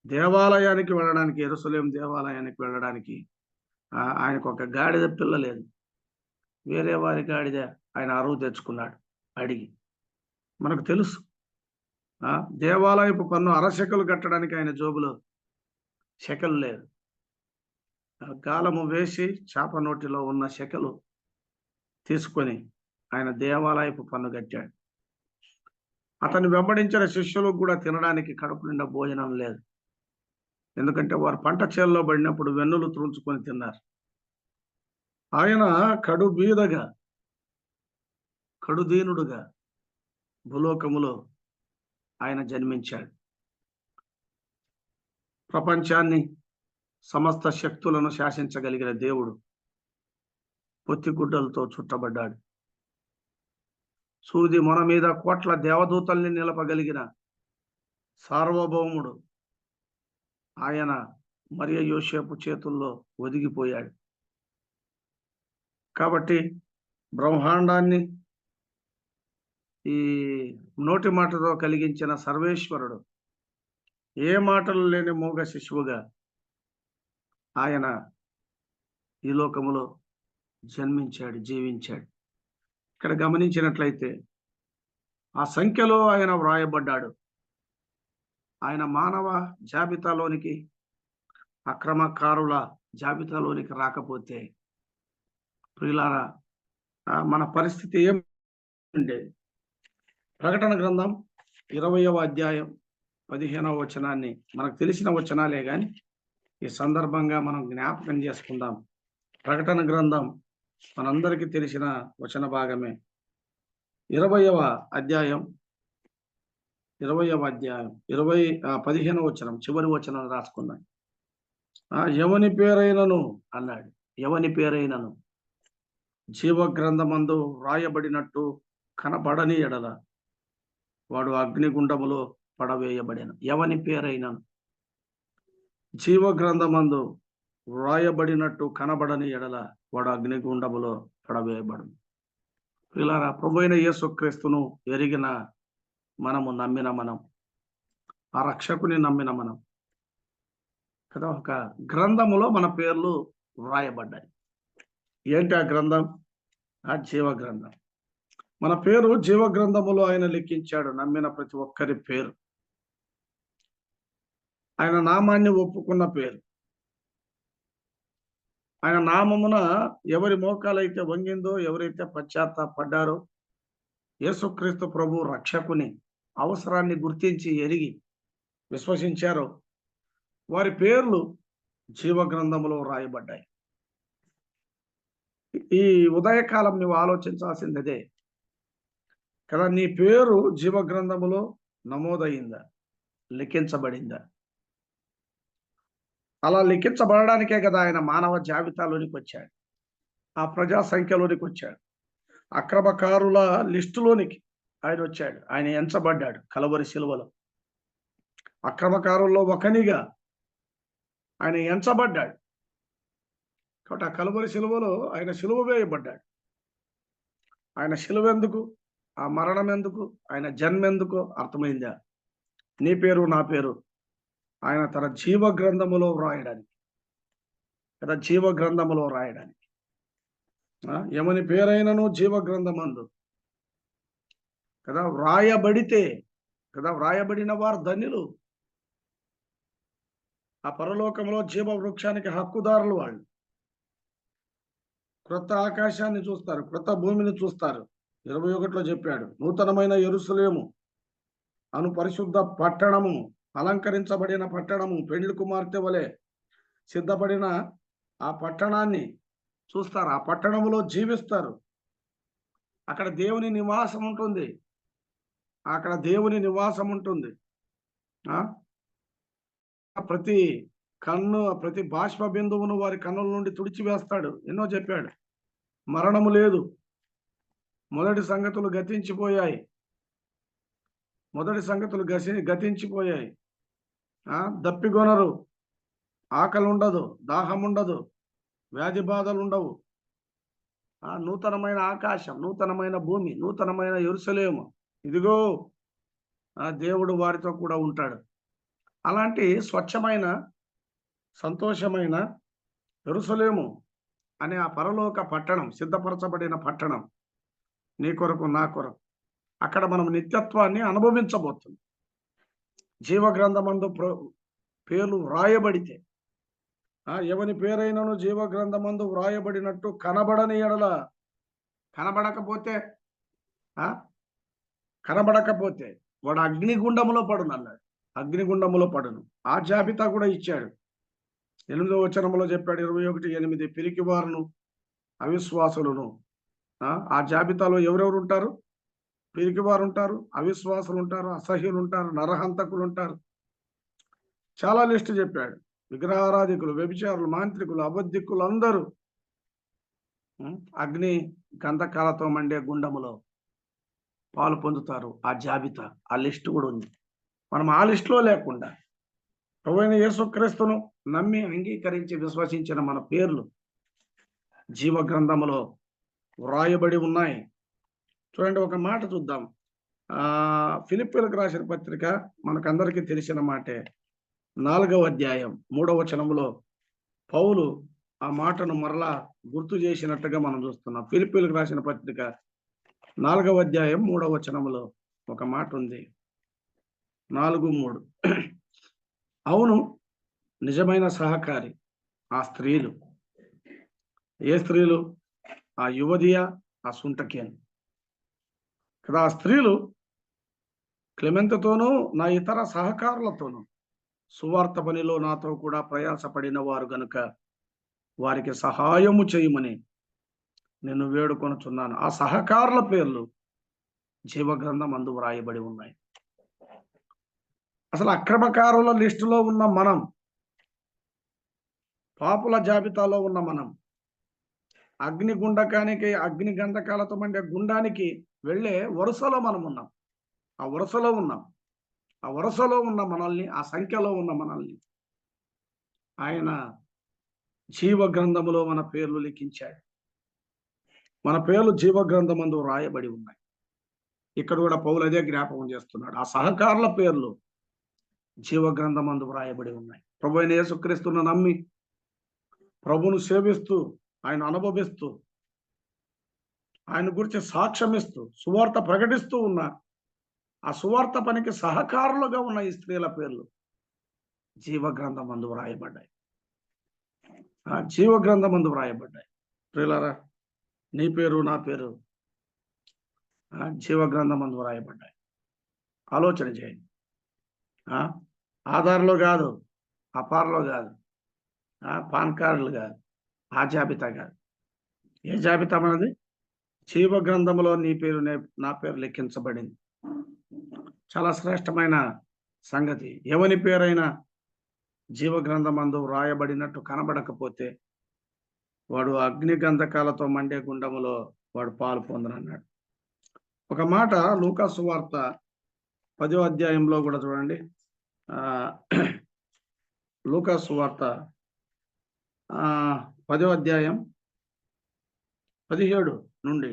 దేవాలయానికి వెళ్ళడానికి, యెరూషలేము దేవాలయానికి వెళ్ళడానికి ఆయనకు ఒక గాడిద పిల్ల లేదు. వేరే వారి గాడిద ఆయన అరువు తెచ్చుకున్నాడు అడిగి. మనకు తెలుసు దేవాలయపు పన్ను అరశెకలు కట్టడానికి ఆయన జోబులో శెకలు లేదు. గాలము వేసి చేప నోటిలో ఉన్న శెకలు తీసుకొని ఆయన దేవాలయపు పన్ను కట్టాడు. అతన్ని వెంబడించిన శిష్యులకు కూడా తినడానికి కడుపు నిండా భోజనం లేదు. ఎందుకంటే వారు పంట చేల్లో పడినప్పుడు వెన్నులు త్రుంచుకొని తిన్నారు. ఆయన కడుబీదగా, కడుదీనుడుగా భూలోకములో ఆయన జన్మించాడు. ప్రపంచాన్ని, సమస్త శక్తులను శాసించగలిగిన దేవుడు పొత్తిగుడ్డలతో చుట్టబడ్డాడు. సూది మొన మీద కోట్ల దేవదూతల్ని నిలపగలిగిన సార్వభౌముడు ఆయన మరియ యోసేపు చేతుల్లో ఒదిగిపోయాడు. కాబట్టి బ్రహ్మాండాన్ని ఈ నోటి మాటతో కలిగించిన సర్వేశ్వరుడు ఏ మాటలు లేని మూగ శిశువుగా ఆయన ఈ లోకములో జన్మించాడు, జీవించాడు. ఇక్కడ గమనించినట్లయితే ఆ సంఖ్యలో ఆయన వ్రాయబడ్డాడు. ఆయన మానవ జాబితాలోనికి, అక్రమకారుల జాబితాలోనికి రాకపోతే ప్రియులారా మన పరిస్థితి ఏమంటే, ప్రకటన గ్రంథం 20వ అధ్యాయం 15వ వచనాన్ని, మనకు తెలిసిన వచనాలే కానీ ఈ సందర్భంగా మనం జ్ఞాపకం చేసుకుందాం. ప్రకటన గ్రంథం మనందరికీ తెలిసిన వచన భాగమే. 20వ అధ్యాయం 15వ వచనం చివరి వచనం రాసుకున్నాం. ఎవని పేరైనను అన్నాడు. ఎవని పేరైనను జీవ గ్రంథమందు రాయబడినట్టు కనబడని ఎడల వాడు అగ్నిగుండములో పడవేయబడిన. ఎవని పేరైనను జీవ గ్రంథమందు వ్రాయబడినట్టు కనబడని ఎడల వాడు అగ్నిగుండములో పడవేయబడు. పిల్లారా, ప్రభువైన యేసుక్రీస్తును ఎరిగిన మనము, నమ్మిన మనం, ఆ రక్షకుని నమ్మిన మనం కదా, ఒక గ్రంథములో మన పేర్లు వ్రాయబడ్డాయి. ఏంటి ఆ గ్రంథం? ఆ జీవ గ్రంథం. మన పేరు జీవ గ్రంథములో ఆయన లిఖించాడు. నమ్మిన ప్రతి ఒక్కరి పేరు, ఆయన నామాన్ని ఒప్పుకున్న పేరు, ఆయన నామమున ఎవరి మోకాలైతే వంగిందో, ఎవరైతే పశ్చాత్తాపడ్డారో, యేసుక్రీస్తు ప్రభు రక్షకుని అవసరాన్ని గుర్తించి ఎరిగి విశ్వసించారో, వారి పేర్లు జీవ గ్రంథములో రాయబడ్డాయి. ఈ ఉదయకాలం నువ్వు ఆలోచించాల్సిందే కదా. నీ పేరు జీవ గ్రంథములో నమోదయిందా, లిఖించబడిందా? అలా లిఖించబడడానికే కదా ఆయన మానవ జాబితాలోనికి వచ్చాడు, ఆ ప్రజా సంఖ్యలోనికి వచ్చాడు, అక్రమకారుల లిస్టులోనికి ఆయన వచ్చాడు. ఆయన ఎంచబడ్డాడు కలవరి శిలువలో. అక్రమకారుల్లో ఒకనిగా ఆయన ఎంచబడ్డాడు. కాబట్టి ఆ కలవరి శిలువలో ఆయన శిలువ వేయబడ్డాడు. ఆయన శిలువ ఎందుకు, ఆ మరణం ఎందుకు, ఆయన జన్మ ఎందుకో అర్థమైందా? నీ పేరు, నా పేరు ఆయన తన జీవ గ్రంథములో వ్రాయడానికి కదా, జీవ గ్రంథములో రాయడానికి. ఎవని పేరైనను జీవ గ్రంథమందు కదా వ్రాయబడితే కదా, వ్రాయబడిన వారు ధన్యులు. ఆ పరలోకంలో జీవ వృక్షానికి హక్కుదారులు వాళ్ళు. క్రొత్త ఆకాశాన్ని చూస్తారు, క్రొత్త భూమిని చూస్తారు. 21లో చెప్పాడు, నూతనమైన యెరూషలేము అను పరిశుద్ధ పట్టణము, అలంకరించబడిన పట్టణము, పెండ్లి కుమార్తె వలె సిద్ధపడిన ఆ పట్టణాన్ని చూస్తారు, ఆ పట్టణంలో జీవిస్తారు. అక్కడ దేవుని నివాసం ఉంటుంది, అక్కడ దేవుని నివాసం ఉంటుంది. ప్రతి ప్రతి బాష్ప బిందువును వారి కన్నుల నుండి తుడిచివేస్తాడు. ఎన్నో చెప్పాడు. మరణము లేదు, మొదటి సంగతులు గతించిపోయాయి, గతించిపోయాయి. దప్పిగొనరు, ఆకలి ఉండదు, దాహం ఉండదు, వ్యాధి బాధలు ఉండవు. నూతనమైన ఆకాశం, నూతనమైన భూమి, నూతనమైన యెరూషలేము, ఇదిగో దేవుడు వారితో కూడా ఉంటాడు. అలాంటి స్వచ్ఛమైన సంతోషమైన యెరూషలేము అనే ఆ పరలోక పట్టణం, సిద్ధపరచబడిన పట్టణం నీ కొరకు నా కొరకు. అక్కడ మనం నిత్యత్వాన్ని అనుభవించబోతుంది. జీవ గ్రంథమందు పేర్లు వ్రాయబడితే, ఎవని పేరైనను జీవ గ్రంథమందు వ్రాయబడినట్టు కనబడని ఎడల, కనబడకపోతే వాడు అగ్నిగుండములో పడును అన్నాడు. అగ్నిగుండములో పడును. ఆ జాబితా కూడా ఇచ్చాడు. 8వ వచనంలో చెప్పాడు, 21:8, పిరికివారును అవిశ్వాసులను. ఆ జాబితాలో ఎవరెవరు ఉంటారు? పిరికివారు ఉంటారు, అవిశ్వాసులు ఉంటారు, అసహ్యులు ఉంటారు, నరహంతకులు ఉంటారు. చాలా లిస్టు చెప్పాడు. విగ్రహారాధికులు, వ్యభిచారులు, మాంత్రికులు, అబద్ధికులు అందరూ అగ్ని గంధకాలతో మండే గుండములో పాలు పొందుతారు. ఆ జాబితా, ఆ లిస్టు కూడా ఉంది. మనం ఆ లిస్టులో లేకుండా ప్రభువైన యేసుక్రీస్తును నమ్మి అంగీకరించి విశ్వసించిన మన పేర్లు జీవ గ్రంథములో వ్రాయబడి ఉన్నాయి. చూడండి, ఒక మాట చూద్దాం. ఫిలిప్పీలకు రాసిన పత్రిక మనకందరికీ తెలిసిన మాటే. 4వ అధ్యాయం 3వ వచనంలో పౌలు ఆ మాటను మరలా గుర్తు చేసినట్టుగా మనం చూస్తున్నాం. ఫిలిప్పీలకు రాసిన పత్రిక 4వ అధ్యాయం 3వ వచనంలో ఒక మాట ఉంది. 4:3. అవును, నిజమైన సహకారి ఆ స్త్రీలు. ఏ స్త్రీలు? ఆ యువదియ, ఆ సుంటకేన్ కదా. ఆ స్త్రీలు క్లెమెంతతోనూ నా ఇతర సహకారులతోనూ సువార్త పనిలో నాతో కూడా ప్రయాసపడిన వారు గనుక వారికి సహాయము చేయమని నేను వేడుకొనుచున్నాను. ఆ సహకారుల పేర్లు జీవగ్రంథం అందు వ్రాయబడి ఉన్నాయి. అసలు అక్రమకారుల లిస్టులో ఉన్న మనం, పాపుల జాబితాలో ఉన్న మనం, అగ్ని గంధకాలతో మండే గుండానికి వెళ్ళే వరుసలో మనం ఉన్నాం. ఆ వరుసలో ఉన్న మనల్ని, ఆ సంఖ్యలో ఉన్న మనల్ని ఆయన జీవ గ్రంథములో మన పేర్లు లిఖించాడు. మన పేర్లు జీవ గ్రంథమందు రాయబడి ఉన్నాయి. ఇక్కడ కూడా పౌలు అదే జ్ఞాపకం చేస్తున్నాడు. ఆ సహకారుల పేర్లు జీవ గ్రంథమందు వ్రాయబడి ఉన్నాయి. ప్రభు అయిన యేసుక్రీస్తును నమ్మి ప్రభును సేవిస్తూ, ఆయన అనుభవిస్తూ, ఆయన గురించి సాక్ష్యమిస్తూ, సువార్త ప్రకటిస్తూ ఉన్న ఆ సువార్త పనికి సహకారులుగా ఉన్న ఈ స్త్రీల పేర్లు జీవ గ్రంథమందు వ్రాయబడ్డాయి. జీవ గ్రంథమందు వ్రాయబడ్డాయి. ప్రియులారా, నీ పేరు, నా పేరు జీవ గ్రంథమందు వ్రాయబడ్డాయి. ఆలోచన చేయండి. ఆధార్లో కాదు, అపార్లో కాదు, పాన్ కార్డులు కాదు, ఆ జాబితా కాదు. ఏ జాబితా మనది? జీవ గ్రంథంలో నీ పేరు, నా పేరు లెక్కించబడింది. చాలా శ్రేష్టమైన సంగతి. ఎవని పేరైనా జీవ గ్రంథమందు వ్రాయబడినట్టు కనబడకపోతే వాడు అగ్ని గంధకాలతో మండే గుండములో వాడు పాలు పొందనన్నాడు. ఒక మాట లూకా సువార్త 10వ అధ్యాయంలో కూడా చూడండి. లూకా సువార్త 10వ అధ్యాయం 17 నుండి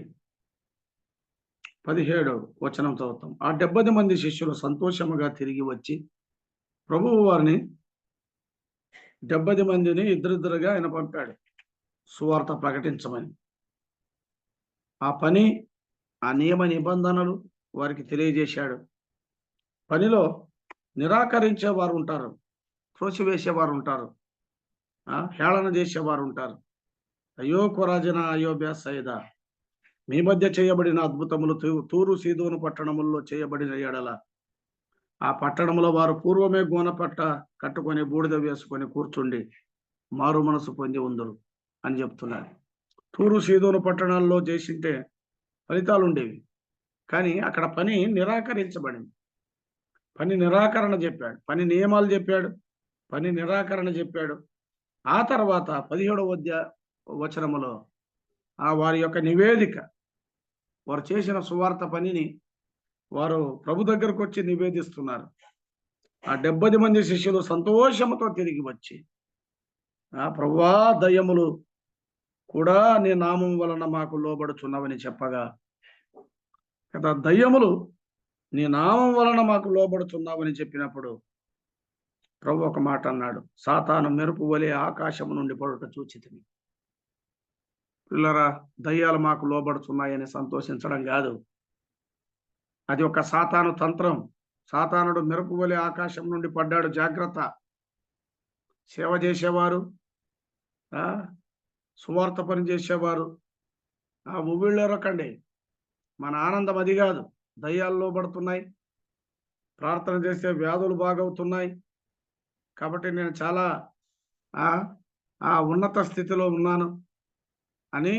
17 వచనం చదువుతాం. ఆ 70 మంది శిష్యులు సంతోషముగా తిరిగి వచ్చి ప్రభువు వారిని 70 మందిని ఇద్దరిద్దరుగా ఆయన పంపాడు సువార్త ప్రకటించమని. ఆ పని, ఆ నియమ నిబంధనలు వారికి తెలియజేశాడు. పనిలో నిరాకరించేవారు ఉంటారు, త్రోసివేసేవారు ఉంటారు, హేళన చేసేవారు ఉంటారు. అయ్యో కొరాజన, అయ్యో బేత్సయిదా, మీ మధ్య చేయబడిన అద్భుతములు తూరు సీదోను పట్టణముల్లో చేయబడిన ఎడల ఆ పట్టణంలో వారు పూర్వమే గోనపట్ట కట్టుకొని బూడిద వేసుకొని కూర్చుండి మారు మనసు పొంది ఉందరు అని చెప్తున్నారు. తూరు సీదోను పట్టణాల్లో చేసింటే ఫలితాలు ఉండేవి, కానీ అక్కడ పని నిరాకరించబడింది. పని నిరాకరణ చెప్పాడు, పని నియమాలు చెప్పాడు, పని నిరాకరణ చెప్పాడు. ఆ తర్వాత 17వ వచనములో వారి యొక్క నివేదిక, వారు చేసిన సువార్త పనిని వారు ప్రభు దగ్గరకు వచ్చి నివేదిస్తున్నారు. ఆ 70 మంది శిష్యులు సంతోషంతో తిరిగి వచ్చి, ప్రభువా, దయ్యములు కూడా నీ నామం వలన మాకు లోబడుచున్నవని చెప్పగా, కదా, దయ్యములు నీ నామం వలన మాకు లోబడుతున్నావని చెప్పినప్పుడు ప్రభు ఒక మాట అన్నాడు, సాతాను మెరుపు వలె ఆకాశము నుండి పడుట చూచితిని. పిల్లరా, దయ్యాలు మాకు లోబడుతున్నాయని సంతోషించడం కాదు, అది ఒక సాతాను తంత్రం. సాతానుడు మెరుపు వలె ఆకాశం నుండి పడ్డాడు, జాగ్రత్త. సేవ చేసేవారు, సువార్త పని చేసేవారు ఉవ్విళ్ళెరకండి. మన ఆనందం అది కాదు. దయ్యాలు లోబడుతున్నాయి, ప్రార్థన చేస్తే వ్యాధులు బాగవుతున్నాయి, కాబట్టి నేను చాలా ఉన్నత స్థితిలో ఉన్నాను అని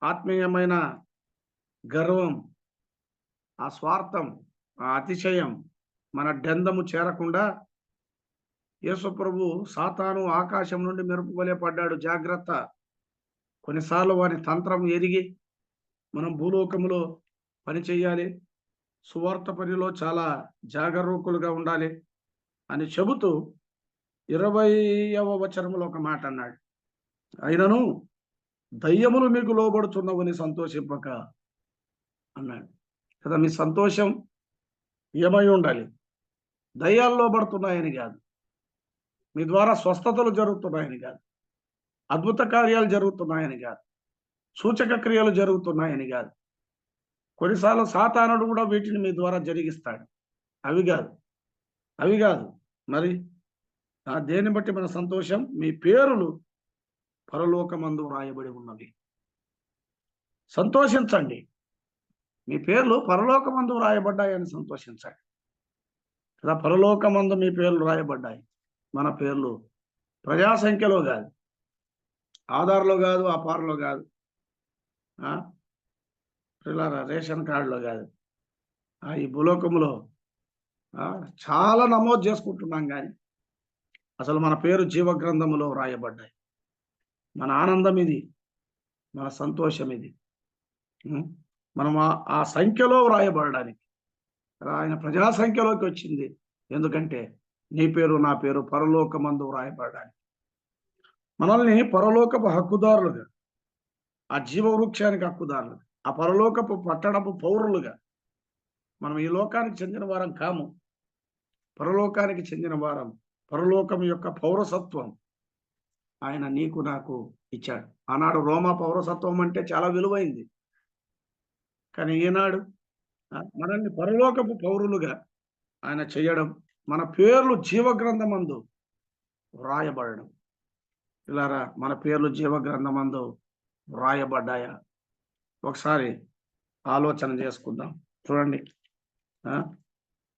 ఆత్మీయమైన గర్వం, ఆ స్వార్థం, ఆ అతిశయం మన డెందము చేరకుండా యేసు ప్రభు సాతాను ఆకాశం నుండి మెరుపు వలె పడ్డాడు, జాగ్రత్త. కొన్నిసార్లు వారి తంత్రం ఎరిగి మనం భూలోకములో పని చేయాలి, సువార్త పనిలో చాలా జాగరూకులుగా ఉండాలి అని చెబుతూ 20వ వచనంలో ఒక మాట అన్నాడు, అయినను దయ్యములు మీకు లోబడుతున్నవని సంతోషింపక అన్నాడు. కదా, మీ సంతోషం ఏమై ఉండాలి? దయ్యాలు లోబడుతున్నాయని కాదు, మీ ద్వారా స్వస్థతలు జరుగుతున్నాయని కాదు, అద్భుత కార్యాలు జరుగుతున్నాయని కాదు, సూచక క్రియలు జరుగుతున్నాయని కాదు. కొన్నిసార్లు సాతానుడు కూడా వీటిని మీ ద్వారా జరిగిస్తాడు. అవి కాదు మరి దేన్ని బట్టి మన సంతోషం? మీ పేరులు పరలోకమందు వ్రాయబడి ఉన్నవి. సంతోషించండి, మీ పేర్లు పరలోకమందు వ్రాయబడ్డాయని సంతోషించండి. కదా, పరలోకమందు మీ పేర్లు రాయబడ్డాయి. మన పేర్లు ప్రజాసంఖ్యలో కాదు, ఆధార్లో కాదు, అపార్లో కాదు, రేషన్ కార్డులో కాదు, ఈ భూలోకంలో చాలా నమోదు చేసుకుంటున్నాం, కానీ అసలు మన పేరు జీవగ్రంథములో వ్రాయబడ్డాయి. మన ఆనందం ఇది, మన సంతోషం ఇది. మనం ఆ సంఖ్యలో వ్రాయబడడానికి ఆయన ప్రజా సంఖ్యలోకి వచ్చింది. ఎందుకంటే నీ పేరు, నా పేరు పరలోకమందు వ్రాయబడడానికి, మనల్ని పరలోకపు హక్కుదారులుగా, ఆ జీవవృక్షానికి హక్కుదారులుగా, ఆ పరలోకపు పట్టణపు పౌరులుగా. మనం ఈ లోకానికి చెందిన వారం కాము, పరలోకానికి చెందిన వారం. పరలోకం యొక్క పౌరసత్వం ఆయన నీకు నాకు ఇచ్చాడు. ఆనాడు రోమా పౌరసత్వం అంటే చాలా విలువైంది, కానీ ఈనాడు మనల్ని పరలోకపు పౌరులుగా ఆయన చేయడం, మన పేర్లు జీవగ్రంథమందు వ్రాయబడడం. ఇలారా, మన పేర్లు జీవగ్రంథమందు వ్రాయబడ్డాయా? ఒకసారి ఆలోచన చేసుకుందాం. చూడండి,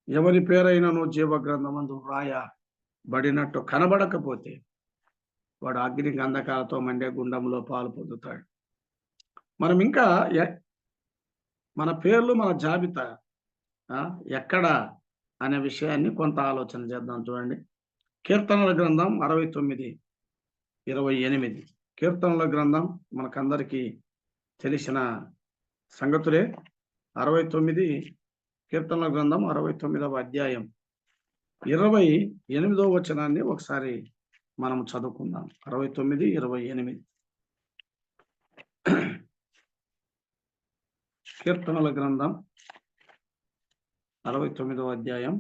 ఎవరి పేరైనను జీవగ్రంథమందు వ్రాయబడినట్టు కనబడకపోతే వాడు అగ్ని గంధకాలతో మండే గుండంలో పాలు పొందుతాడు. మనం ఇంకా మన పేర్లు, మన జాబితా ఎక్కడ అనే విషయాన్ని కొంత ఆలోచన చేద్దాం. చూడండి, కీర్తనల గ్రంథం 69:28. కీర్తనల గ్రంథం మనకందరికీ తెలిసిన సంగతులే. 69 కీర్తనల గ్రంథం 69వ అధ్యాయం 28వ వచనాన్ని ఒకసారి మనం చదువుకుందాం. 69:28 కీర్తనల గ్రంథం 69వ అధ్యాయం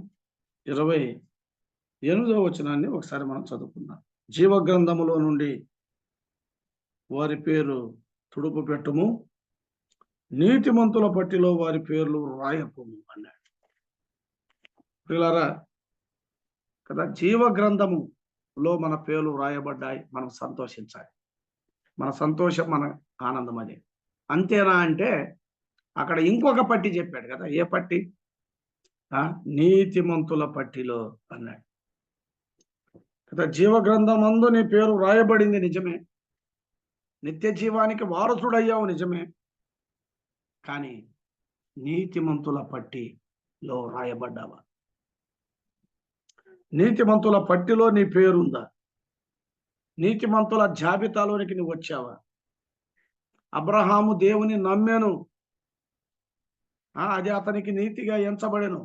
28వ వచనాన్ని ఒకసారి మనం చదువుకుందాం. జీవగ్రంథములో నుండి వారి పేరు తుడుపు పెట్టుము, నీతిమంతుల పట్టిలో వారి పేర్లు రాయకుము అన్నాడు. పిల్లరా, కదా, జీవగ్రంథములో మన పేర్లు రాయబడ్డాయి. మనం సంతోషించాలి. మన సంతోషం, మన ఆనందం అది. అంతేనా అంటే అక్కడ ఇంకొక పట్టి చెప్పాడు కదా. ఏ పట్టి? నీతిమంతుల పట్టిలో అన్నాడు. కదా, జీవ గ్రంథమందు నీ పేరు రాయబడింది నిజమే, నిత్య జీవానికి వారసుడయ్యావు నిజమే, కానీ నీతిమంతుల పట్టిలో రాయబడ్డావా? నీతిమంతుల పట్టిలో నీ పేరుందా? నీతిమంతుల జాబితాలోనికి నువ్వు వచ్చావా? అబ్రహాము దేవుని నమ్మెను, అది అతనికి నీతిగా ఎంచబడెను.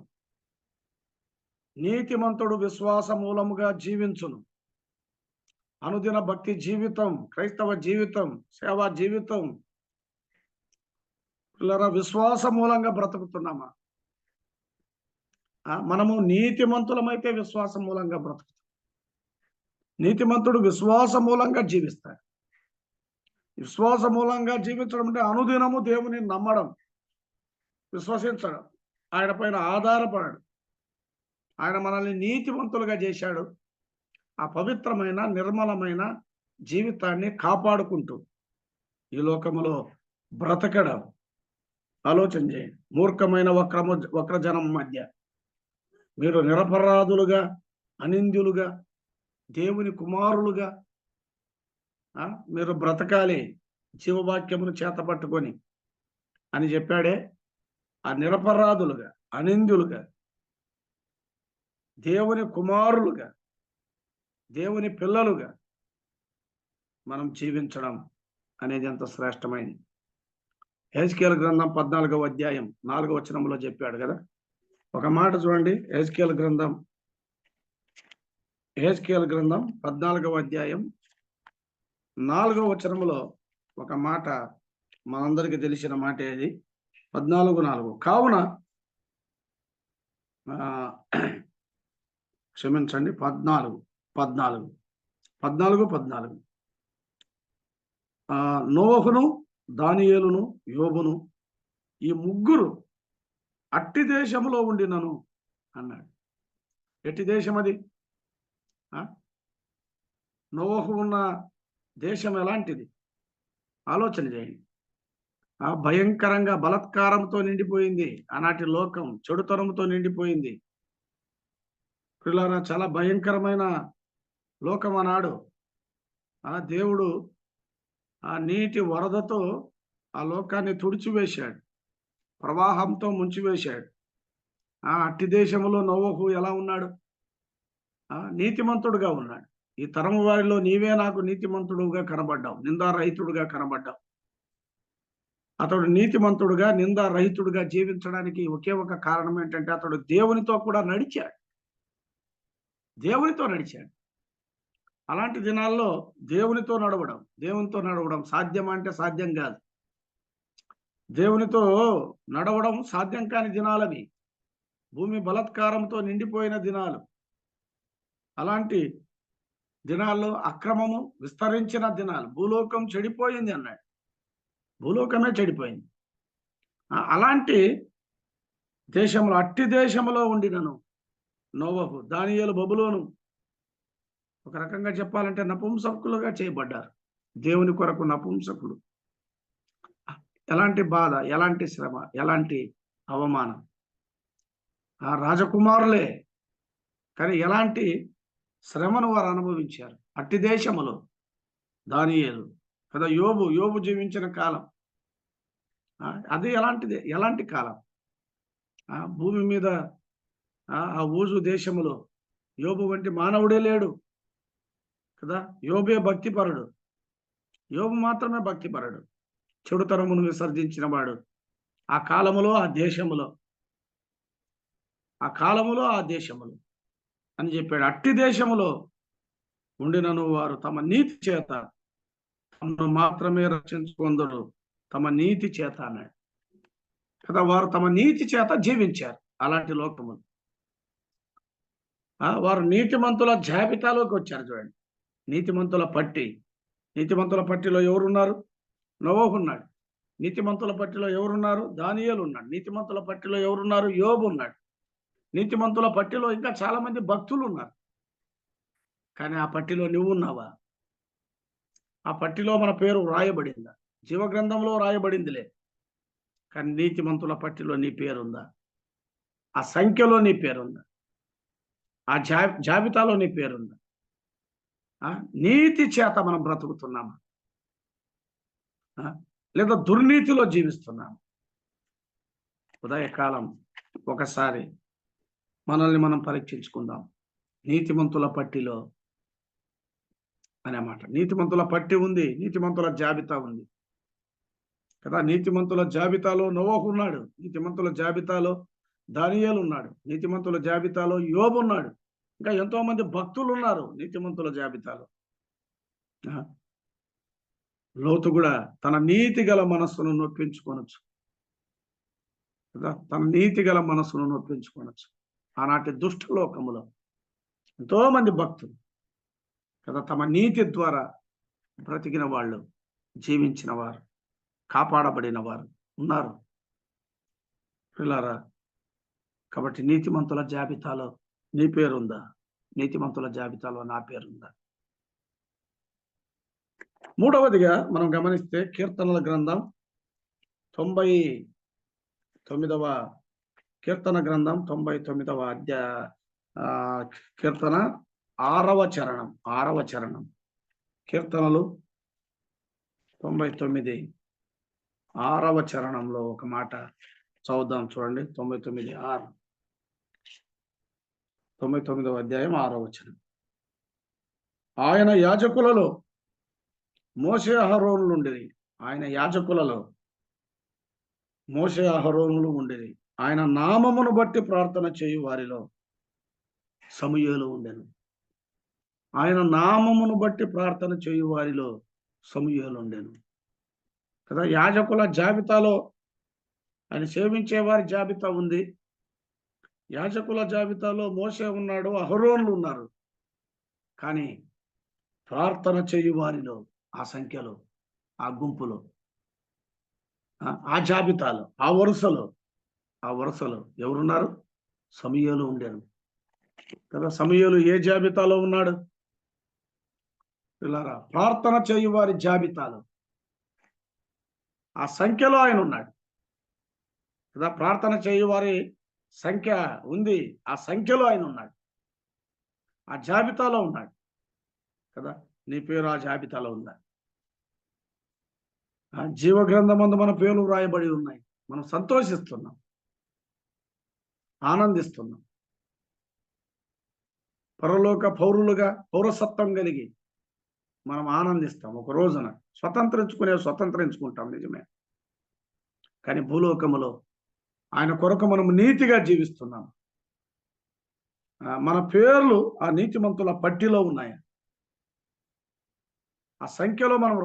నీతిమంతుడు విశ్వాస మూలముగా జీవించును. అనుదిన భక్తి జీవితం, క్రైస్తవ జీవితం, సేవా జీవితం పిల్లరా విశ్వాస మూలంగా బ్రతుకుతున్నామా? మనము నీతిమంతులమైతే విశ్వాస మూలంగా బ్రతుకుతాం. నీతిమంతుడు విశ్వాస మూలంగా జీవిస్తాడు. విశ్వాస మూలంగా జీవించడం అంటే అనుదినము దేవుని నమ్మడం, విశ్వసించడం, ఆయన పైన ఆధారపడడం. ఆయన మనల్ని నీతిమంతులుగా చేశాడు. ఆ పవిత్రమైన నిర్మలమైన జీవితాన్ని కాపాడుకుంటూ ఈ లోకములో బ్రతకడం ఆలోచన చేయండి. మూర్ఖమైన వక్రజనం మధ్య మీరు నిరపరాధులుగా, అనింద్యులుగా, దేవుని కుమారులుగా మీరు బ్రతకాలి జీవవాక్యమును చేతపట్టుకొని అని చెప్పాడే. ఆ నిరపరాధులుగా, అనింద్యులుగా, దేవుని కుమారులుగా, దేవుని పిల్లలుగా మనం జీవించడం అనేది ఎంత శ్రేష్టమైంది. హెజ్కేలు గ్రంథం 14వ అధ్యాయం 4వ వచనంలో చెప్పాడు కదా. ఒక మాట చూడండి. హెజ్కేలు గ్రంథం 14వ అధ్యాయం 4వ వచనంలో ఒక మాట మనందరికీ తెలిసిన మాట ఏది? 14:4 కావున క్షమించండి 14 నోవహును, దానియేలును, యోబును ఈ ముగ్గురు అట్టి దేశములో ఉండినను అన్నాడు. ఎట్టి దేశం అది? నోవహు ఉన్న దేశం ఎలాంటిది ఆలోచన చేయండి. భయంకరంగా బలాత్కారంతో నిండిపోయింది. ఆనాటి లోకం చెడుతనంతో నిండిపోయింది. పిల్లరా, చాలా భయంకరమైన లోకం అన్నాడు. దేవుడు ఆ నీటి వరదతో ఆ లోకాన్ని తుడిచివేశాడు, ప్రవాహంతో ముంచివేశాడు. అట్టి దేశంలో నోవహు ఎలా ఉన్నాడు? నీతిమంతుడుగా ఉన్నాడు. ఈ తరము వారిలో నీవే నాకు నీతిమంతుడుగా కనబడ్డావు, నిందారహితుడుగా కనబడ్డావు. అతడు నీతిమంతుడుగా, నిందారహితుడుగా జీవించడానికి ఒకే ఒక కారణం ఏంటంటే అతడు దేవునితో కూడా నడిచాడు. అలాంటి దినాల్లో దేవునితో నడవడం సాధ్యం అంటే సాధ్యం కాదు. దేవునితో నడవడం సాధ్యం కాని దినాలవి. భూమి బలాత్కారంతో నిండిపోయిన దినాలు. అలాంటి దినాల్లో అక్రమము విస్తరించిన దినాలు. భూలోకం చెడిపోయింది అన్నాడు. భూలోకమే చెడిపోయింది. అలాంటి దేశంలో, అట్టి దేశంలో ఉండినను నోవహు, దానియేలు, బబులోను ఒక రకంగా చెప్పాలంటే నపుంసకులుగా చేయబడ్డారు. దేవుని కొరకు నపుంసకులు. ఎలాంటి బాధ, ఎలాంటి శ్రమ, ఎలాంటి అవమానం. ఆ రాజకుమారులే, కానీ ఎలాంటి శ్రమను వారు అనుభవించారు అట్టి దేశములో. దానియేలు కదా, యోబు జీవించిన కాలం అది ఎలాంటి కాలం. భూమి మీద ఆ ఊజు దేశములో యోబు వంటి మానవుడే లేడు కదా. యోబే భక్తిపరుడు. యోబు మాత్రమే భక్తిపరుడు, చెడుతరమును విసర్జించిన వాడు. ఆ కాలములో ఆ దేశములో అని చెప్పాడు. అట్టి దేశములో ఉండినను వారు తమ నీతి చేత తమను మాత్రమే రక్షించుకొందురు, తమ నీతి చేత అన్నాడు కదా. వారు తమ నీతి చేత జీవించారు. అలాంటి లోకములు వారు నీతిమంతుల జాబితాలోకి వచ్చారు. చూడండి, నీతిమంతుల పట్టిలో ఎవరున్నారు? నోవహు ఉన్నాడు. నీతిమంతుల పట్టిలో ఎవరున్నారు? దానియేలు ఉన్నాడు. నీతిమంతుల పట్టిలో ఎవరున్నారు? యోబు ఉన్నాడు. నీతిమంతుల పట్టిలో ఇంకా చాలా మంది భక్తులు ఉన్నారు. కానీ ఆ పట్టిలో నువ్వు ఉన్నావా? ఆ పట్టిలో మన పేరు రాయబడిందా? జీవగ్రంథంలో రాయబడిందిలే, కానీ నీతిమంతుల పట్టిలో నీ పేరుందా? ఆ సంఖ్యలో నీ పేరుందా? ఆ జాబితాలో నీ పేరుందా? నీతి చేత మనం బ్రతుకుతున్నామా, లేదా దుర్నీతిలో జీవిస్తున్నాము? ఉదయకాలం ఒకసారి మనల్ని మనం పరీక్షించుకుందాం. నీతిమంతుల పట్టిలో అనే మాట. నీతిమంతుల పట్టి ఉంది, నీతిమంతుల జాబితా ఉంది కదా. నీతిమంతుల జాబితాలో నోవహు ఉన్నాడు, నీతిమంతుల జాబితాలో దానియేలు ఉన్నాడు, నీతిమంతుల జాబితాలో యోబు ఉన్నాడు, ఇంకా ఎంతో మంది భక్తులు ఉన్నారు నీతిమంతుల జాబితాలో. లోతు కూడా తన నీతి గల మనస్సును నొప్పించుకొనొచ్చు కదా, తన నీతి గల మనస్సును నొప్పించుకొనొచ్చు. ఆనాటి దుష్ట లోకములో ఎంతో మంది భక్తులు కదా తమ నీతి ద్వారా బ్రతికిన వాళ్ళు, జీవించిన వారు, కాపాడబడిన వారు ఉన్నారు పిల్లారా. కాబట్టి నీతిమంతుల జాబితాలో నీ పేరుందా? నీతిమంతుల జాబితాలో నా పేరుందా? మూడవదిగా మనం గమనిస్తే కీర్తనల గ్రంథం 99వ కీర్తన గ్రంథం 99వ కీర్తన 6వ చరణం. కీర్తనలు 99 6వ చరణంలో ఒక మాట చదువుదాం చూడండి. 99:6 99వ అధ్యాయం 6వ వచనం. ఆయన యాజకులలో మోషే అహరోనులు ఉండేది. ఆయన యాజకులలో మోషే అహరోనులు ఉండేది. ఆయన నామమును బట్టి ప్రార్థన చేయు వారిలో సమూయేలు ఉండెను. ఆయన నామమును బట్టి ప్రార్థన చేయు వారిలో సమూయేలు ఉండెను కదా. యాజకుల జాబితాలో ఆయన సేవించే వారి జాబితా ఉంది. యాజకుల జాబితాలో మోషే ఉన్నాడు, అహరోనులు ఉన్నారు. కానీ ప్రార్థన చేయు వారిలో, ఆ సంఖ్యలో, ఆ గుంపులో, ఆ జాబితాలో, ఆ వరుసలో ఎవరున్నారు? సమూయేలు ఉండేను కదా. సమూయేలు ఏ జాబితాలో ఉన్నాడు? పిల్లరా, ప్రార్థన చేయు వారి జాబితాలో, ఆ సంఖ్యలో ఆయన ఉన్నాడు కదా. ప్రార్థన చేయు వారి సంఖ్య ఉంది, ఆ సంఖ్యలో ఆయన ఉన్నాడు, ఆ జాబితాలో ఉన్నాడు కదా. నీ పేరు ఆ జాబితాలో ఉందా? జీవ గ్రంథమందు మన పేర్లు వ్రాయబడి ఉన్నాయి. మనం సంతోషిస్తున్నాం, ఆనందిస్తున్నాం. పరలోక పౌరులుగా పౌరసత్వం కలిగి మనం ఆనందిస్తాం. ఒక రోజున స్వతంత్రించుకుంటాం నిజమే. కానీ భూలోకములో ఆయన కొరకు మనం నీతిగా జీవిస్తున్నాం. మన పేర్లు ఆ నీతిమంతుల పట్టిలో ఉన్నాయి. ఆ సంఖ్యలో మనం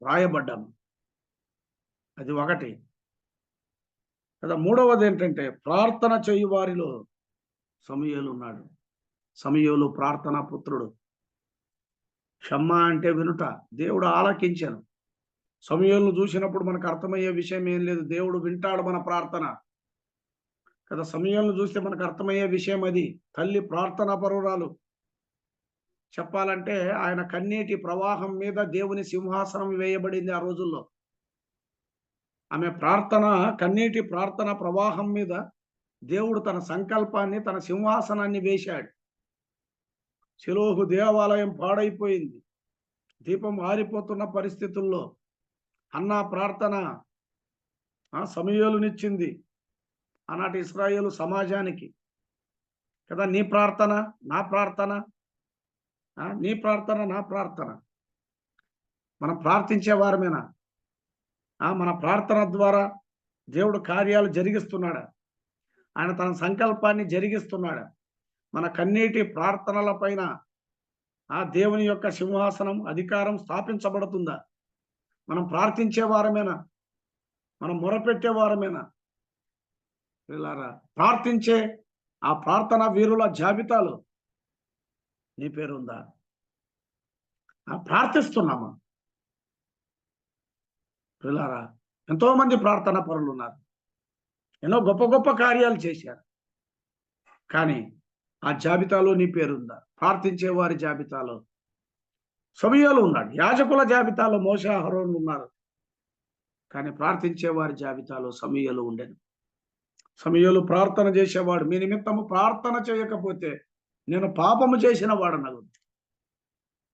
రాయబడ్డాము. అది ఒకటి కదా. మూడవది ఏంటంటే ప్రార్థన చేయు వారిలో సమూయేలు ఉన్నాడు. సమూయేలు ప్రార్థనా పుత్రుడు. షమ్మా అంటే వినుట, దేవుడు ఆలకించాను. సమూయేలును చూసినప్పుడు మనకు అర్థమయ్యే విషయం ఏం లేదు, దేవుడు వింటాడు మన ప్రార్థన కదా. సమూయేలును చూస్తే మనకు అర్థమయ్యే విషయం అది. తల్లి ప్రార్థనా పరురాలు. చెప్పాలంటే ఆయన కన్నీటి ప్రవాహం మీద దేవుని సింహాసనం వేయబడింది ఆ రోజుల్లో. ఆమె కన్నీటి ప్రార్థన ప్రవాహం మీద దేవుడు తన సంకల్పాన్ని, తన సింహాసనాన్ని వేశాడు. షిలోహు దేవాలయం పాడైపోయింది, దీపం ఆరిపోతున్న పరిస్థితుల్లో హన్నా ప్రార్థన సమూయేలునిచ్చింది ఆనాటి ఇశ్రాయేలు సమాజానికి కదా. నీ ప్రార్థన నా ప్రార్థన, నీ ప్రార్థన నా ప్రార్థన. మనం ప్రార్థించే వారమేనా? మన ప్రార్థన ద్వారా దేవుడు కార్యాలు జరిగిస్తున్నాడా? ఆయన తన సంకల్పాన్ని జరిగిస్తున్నాడా? మన కన్నీటి ప్రార్థనల పైన ఆ దేవుని యొక్క సింహాసనం, అధికారం స్థాపించబడుతుందా? మనం ప్రార్థించే వారమేనా? మనం మొరపెట్టే వారమేనా? వీళ్ళారా, ప్రార్థించే ఆ ప్రార్థన వీరుల జాబితాలో నీ పేరుందా? ప్రార్థిస్తున్నామా? వీళ్ళారా, ఎంతో మంది ప్రార్థనా పరులు ఉన్నారు, ఎన్నో గొప్ప గొప్ప కార్యాలు చేశారు. కానీ ఆ జాబితాలో నీ పేరుందా? ప్రార్థించే వారి జాబితాలో సమూయేలు ఉన్నాడు. యాజకుల జాబితాలో మోషే అహరోనులు ఉన్నారు. కానీ ప్రార్థించే వారి జాబితాలో సమూయేలు ఉండెను. సమూయేలు ప్రార్థన చేసేవాడు. మీ నిమిత్తము ప్రార్థన చేయకపోతే నేను పాపము చేసిన వాడనగు.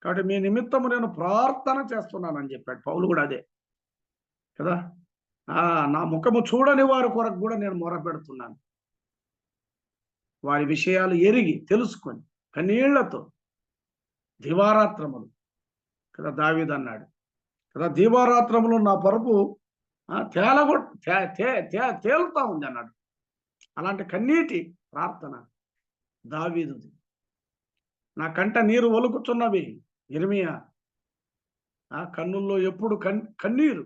కాబట్టి మీ నిమిత్తము నేను ప్రార్థన చేస్తున్నానని చెప్పాడు. పౌలు కూడా అదే కదా. నా ముఖము చూడని వారి కొరకు కూడా నేను మొరపెడుతున్నాను. వారి విషయాలు ఎరిగి తెలుసుకొని కన్నీళ్లతో దివారాత్రములు కదా దావీదు అన్నాడు కదా, దివారాత్రములు నా పరుపు తేలుతా ఉంది అన్నాడు. అలాంటి కన్నీటి ప్రార్థన దావీదుది. నా కంట నీరు ఒలుకుతున్నవి యిర్మీయా. కన్నుల్లో ఎప్పుడు కన్నీరు.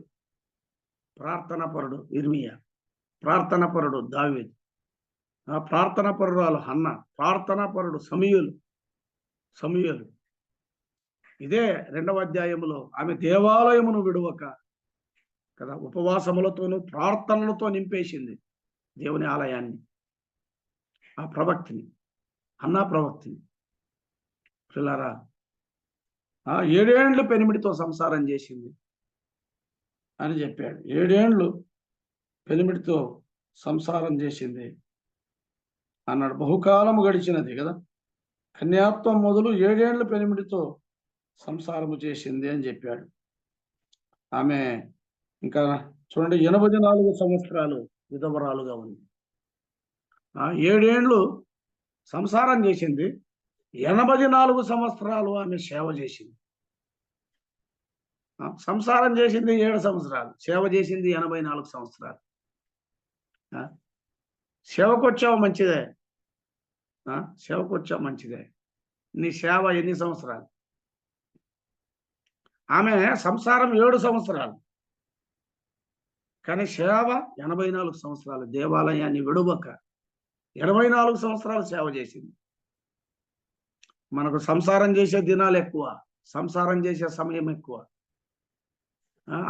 ప్రార్థన పరుడు యిర్మీయా, ప్రార్థన పరుడు దావీదు, ప్రార్థన పరురాలు హన్న, ప్రార్థన పరుడు సమూయేలు. ఇదే 2వ అధ్యాయములో ఆమె దేవాలయమును విడువక కదా ఉపవాసములతోనూ ప్రార్థనలతో నింపేసింది దేవుని ఆలయాన్ని. ఆ ప్రవక్తిని, అన్నా ప్రవక్తిని. పిల్లరా, 7 ఏండ్లు పెనిమిడితో సంసారం చేసింది అని చెప్పాడు. 7 ఏండ్లు పెనిమిడితో సంసారం చేసింది అన్నాడు. బహుకాలము గడిచినది కదా, కన్యాత్వం మొదలు 7 ఏండ్లు పెనిమిడితో సంసారము చేసింది అని చెప్పాడు. ఆమె ఇంకా చూడండి 84 సంవత్సరాలు విధవరాలుగా ఉంది. 7 ఏండ్లు సంసారం చేసింది, 84 సంవత్సరాలు ఆమె సేవ చేసింది. సంసారం చేసింది 7 సంవత్సరాలు, సేవ చేసింది 84 సంవత్సరాలు. సేవకొచ్చావు మంచిదే, సేవకొచ్చావు మంచిదే. నీ సేవ ఎన్ని సంవత్సరాలు? ఆమె సంసారం 7 సంవత్సరాలు, కానీ సేవ 84 సంవత్సరాలు. దేవాలయాన్ని విడువక 84 సంవత్సరాలు సేవ చేసింది. మనకు సంసారం చేసే దినాలు ఎక్కువ, సంసారం చేసే సమయం ఎక్కువ.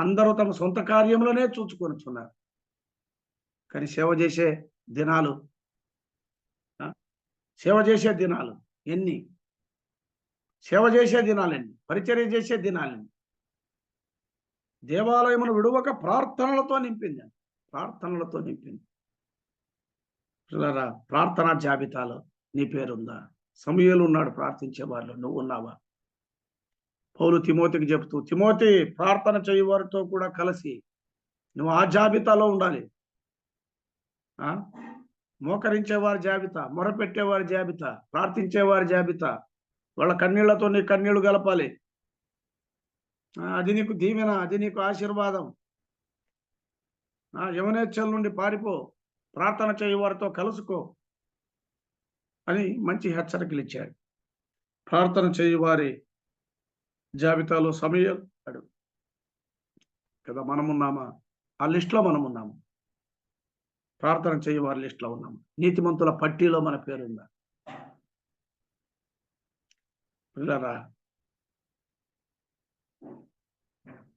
అందరూ తమ సొంత కార్యంలోనే చూచుకొనిచున్నారు, కానీ సేవ చేసే దినాలు ఎన్ని? సేవ చేసే దినాలెన్ని? పరిచర్య చేసే దినాలెన్ని? దేవాలయమును విడువక ప్రార్థనలతో నింపింది. పిల్లరా, ప్రార్థనా జాబితాలో నీ పేరుందా? సమూయేలు ఉన్నాడు ప్రార్థించే వాళ్ళు, నువ్వు ఉన్నావా? పౌలు తిమోతికి చెప్తూ, తిమోతి ప్రార్థన చేయవారితో కూడా కలిసి నువ్వు ఆ జాబితాలో ఉండాలి. మోకరించేవారి జాబితా, మొరపెట్టేవారి జాబితా, ప్రార్థించేవారి జాబితా, వాళ్ళ కన్నీళ్లతో నీ కన్నీళ్లు గలపాలి. అది నీకు దీవెన, అది నీకు ఆశీర్వాదం. యవనేచ్ఛల నుండి పారిపో, ప్రార్థన చేయవారితో కలుసుకో అని మంచి హెచ్చరికలు ఇచ్చాడు. ప్రార్థన చేయవారి జాబితాలో సమూయేలు అడుగు కదా, మనమున్నామా? ఆ లిస్టులో మనమున్నాము. ప్రార్థన చేయవారి లిస్టులో ఉన్నాము. నీతిమంతుల పట్టీలో మన పేరుందా? పిల్లరా,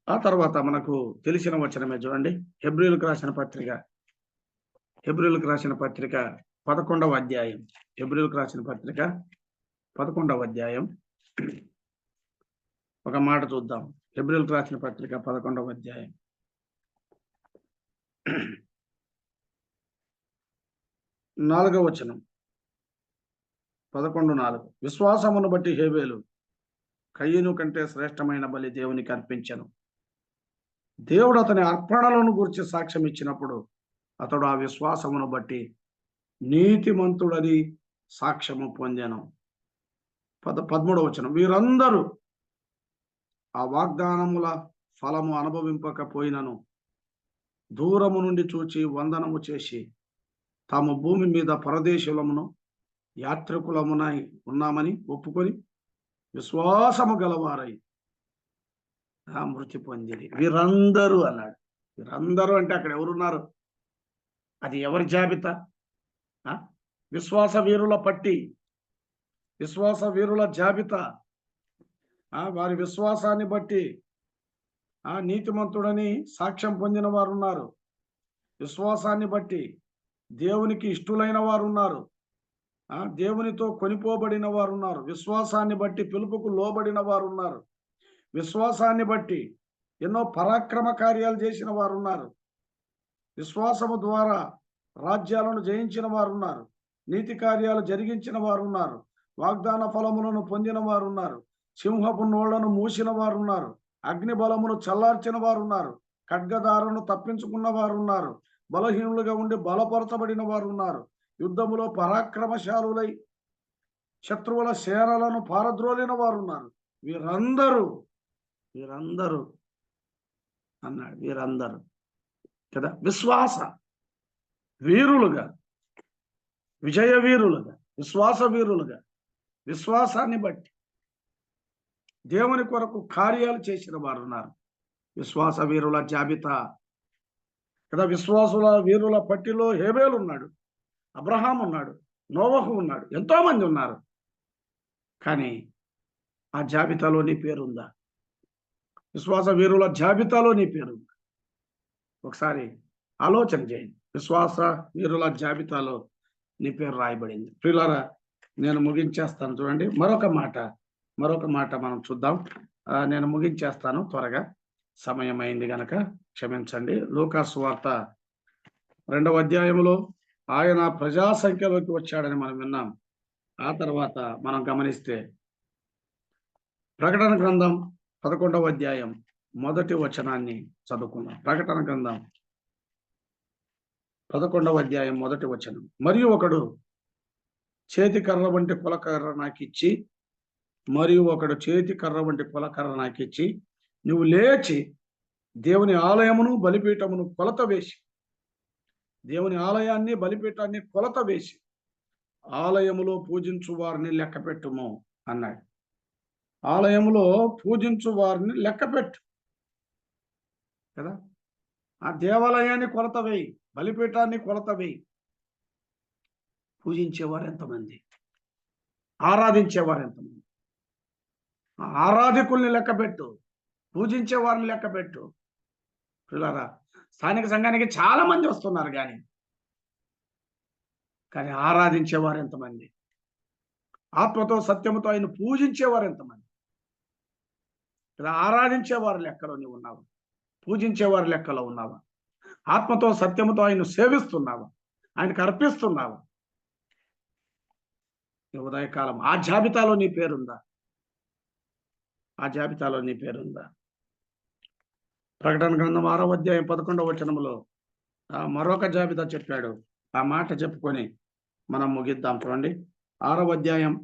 ఆ తర్వాత మనకు తెలిసిన వచనమే చూడండి. హెబ్రీయులకు రాసిన పత్రిక 11వ అధ్యాయం. హెబ్రీయులకు రాసిన పత్రిక 11వ అధ్యాయం. ఒక మాట చూద్దాం. హెబ్రీయులకు రాసిన పత్రిక 11వ అధ్యాయం 4వ వచనం. 11:4. విశ్వాసమును బట్టి హేబేలు కయ్యను కంటే శ్రేష్టమైన బలి దేవునికి అర్పించెను. దేవుడు అతని అర్పణలను గురించి సాక్ష్యం ఇచ్చినప్పుడు అతడు ఆ విశ్వాసమును బట్టి నీతిమంతుడని సాక్ష్యము పొందెను. 13వ వచనం. వీరందరూ ఆ వాగ్దానముల ఫలము అనుభవింపకపోయినను దూరము నుండి చూచి వందనము చేసి తాము భూమి మీద పరదేశులమును యాత్రికులమునై ఉన్నామని ఒప్పుకొని విశ్వాసము గలవారై మృతి పొందిరి. వీరందరూ అన్నాడు. వీరందరూ అంటే అక్కడ ఎవరున్నారు? అది ఎవరి జాబితా? విశ్వాస వీరుల పట్టి, విశ్వాస వీరుల జాబితా. వారి విశ్వాసాన్ని బట్టి నీతిమంతుడని సాక్ష్యం పొందిన వారు ఉన్నారు. విశ్వాసాన్ని బట్టి దేవునికి ఇష్టలైన వారు ఉన్నారు. దేవునితో కొనిపోబడిన వారు ఉన్నారు. విశ్వాసాన్ని బట్టి పిలుపుకు లోబడిన వారు ఉన్నారు. విశ్వాసాన్ని బట్టి ఎన్నో పరాక్రమ కార్యాలు చేసిన వారు ఉన్నారు. విశ్వాసము ద్వారా రాజ్యాలను జయించిన వారు ఉన్నారు. నీతి కార్యాలు జరిగించిన వారు ఉన్నారు. వాగ్దాన ఫలములను పొందిన వారు ఉన్నారు. సింహపు నోళ్లను మూసిన వారు ఉన్నారు, అగ్ని బలమును చల్లార్చిన వారు ఉన్నారు, ఖడ్గదారును తప్పించుకున్న వారు ఉన్నారు, బలహీనులుగా ఉండి బలపరచబడిన వారు ఉన్నారు, యుద్ధములో పరాక్రమశాలులై శత్రువుల సేనలను పారద్రోలిన వారు ఉన్నారు. వీరందరూ అన్నాడు, వీరందరూ కదా విశ్వాస వీరులుగా, విజయ వీరులుగా, విశ్వాస వీరులుగా, విశ్వాసాన్ని బట్టి దేవుని కొరకు కార్యాలు చేసిన వారు ఉన్నారు. విశ్వాస వీరుల జాబితా కదా. విశ్వాసుల వీరుల పట్టిలో హేబేలు ఉన్నాడు, అబ్రహాం ఉన్నాడు, నోవహు ఉన్నాడు, ఎంతో మంది ఉన్నారు. కానీ ఆ జాబితాలో నీ పేరుందా? విశ్వాస వీరుల జాబితాలో నీ పేరుందా? ఒకసారి ఆలోచన చేయండి. విశ్వాస వీరుల జాబితాలో నీ పేరు రాయబడింది. ప్రియులారా, నేను ముగించేస్తాను. చూడండి, మరొక మాట మనం చూద్దాం. నేను ముగించేస్తాను త్వరగా, సమయం అయింది గనక క్షమించండి. లూకా సువార్త 2వ అధ్యాయంలో ఆయన ప్రజా సంఖ్యలోకి వచ్చాడని మనం విన్నాం. ఆ తర్వాత మనం గమనిస్తే ప్రకటన గ్రంథం 11వ అధ్యాయం 1వ వచనాన్ని చదువుకుందాం. ప్రకటన గ్రంథం 11వ అధ్యాయం 1వ వచనం. మరియు ఒకడు చేతి కర్ర వంటి కులకర్ర నాకిచ్చి, నువ్వు లేచి దేవుని ఆలయమును బలిపీఠమును కొలత వేసి, దేవుని ఆలయాన్ని బలిపీఠాన్ని కొలత వేసి ఆలయములో పూజించు వారిని లెక్క పెట్టుము అన్నాడు. ఆలయములో పూజించు వారిని లెక్క పెట్టు కదా. ఆ దేవాలయాన్ని కొలత వేయి, బలిపీఠాన్ని కొలత వేయి. పూజించేవారు ఎంతమంది? ఆరాధించేవారు ఎంతమంది? ఆరాధికుల్ని లెక్క పెట్టు, పూజించే వారిని లెక్క పెట్టు. పిల్లరా, స్థానిక సంఘానికి చాలా మంది వస్తున్నారు, కానీ ఆరాధించేవారు ఎంతమంది? ఆత్మతో సత్యముతో ఆయన పూజించేవారు ఎంతమంది? ఇలా ఆరాధించేవారి లెక్కలో నీవు ఉన్నావా? పూజించేవారి లెక్కలో ఉన్నావా? ఆత్మతో సత్యముతో ఆయన సేవిస్తున్నావా? ఆయనకు అర్పిస్తున్నావా? ఈ ఉదయకాలం ఆ జాబితాలో నీ పేరుందా? ఆ జాబితాలో నీ పేరుందా? ప్రకటన గ్రంథం 6వ అధ్యాయం 11వ వచనంలో మరొక జాబితా చెప్పాడు. ఆ మాట చెప్పుకొని మనం ముగిద్దాం. చూడండి, 6వ అధ్యాయం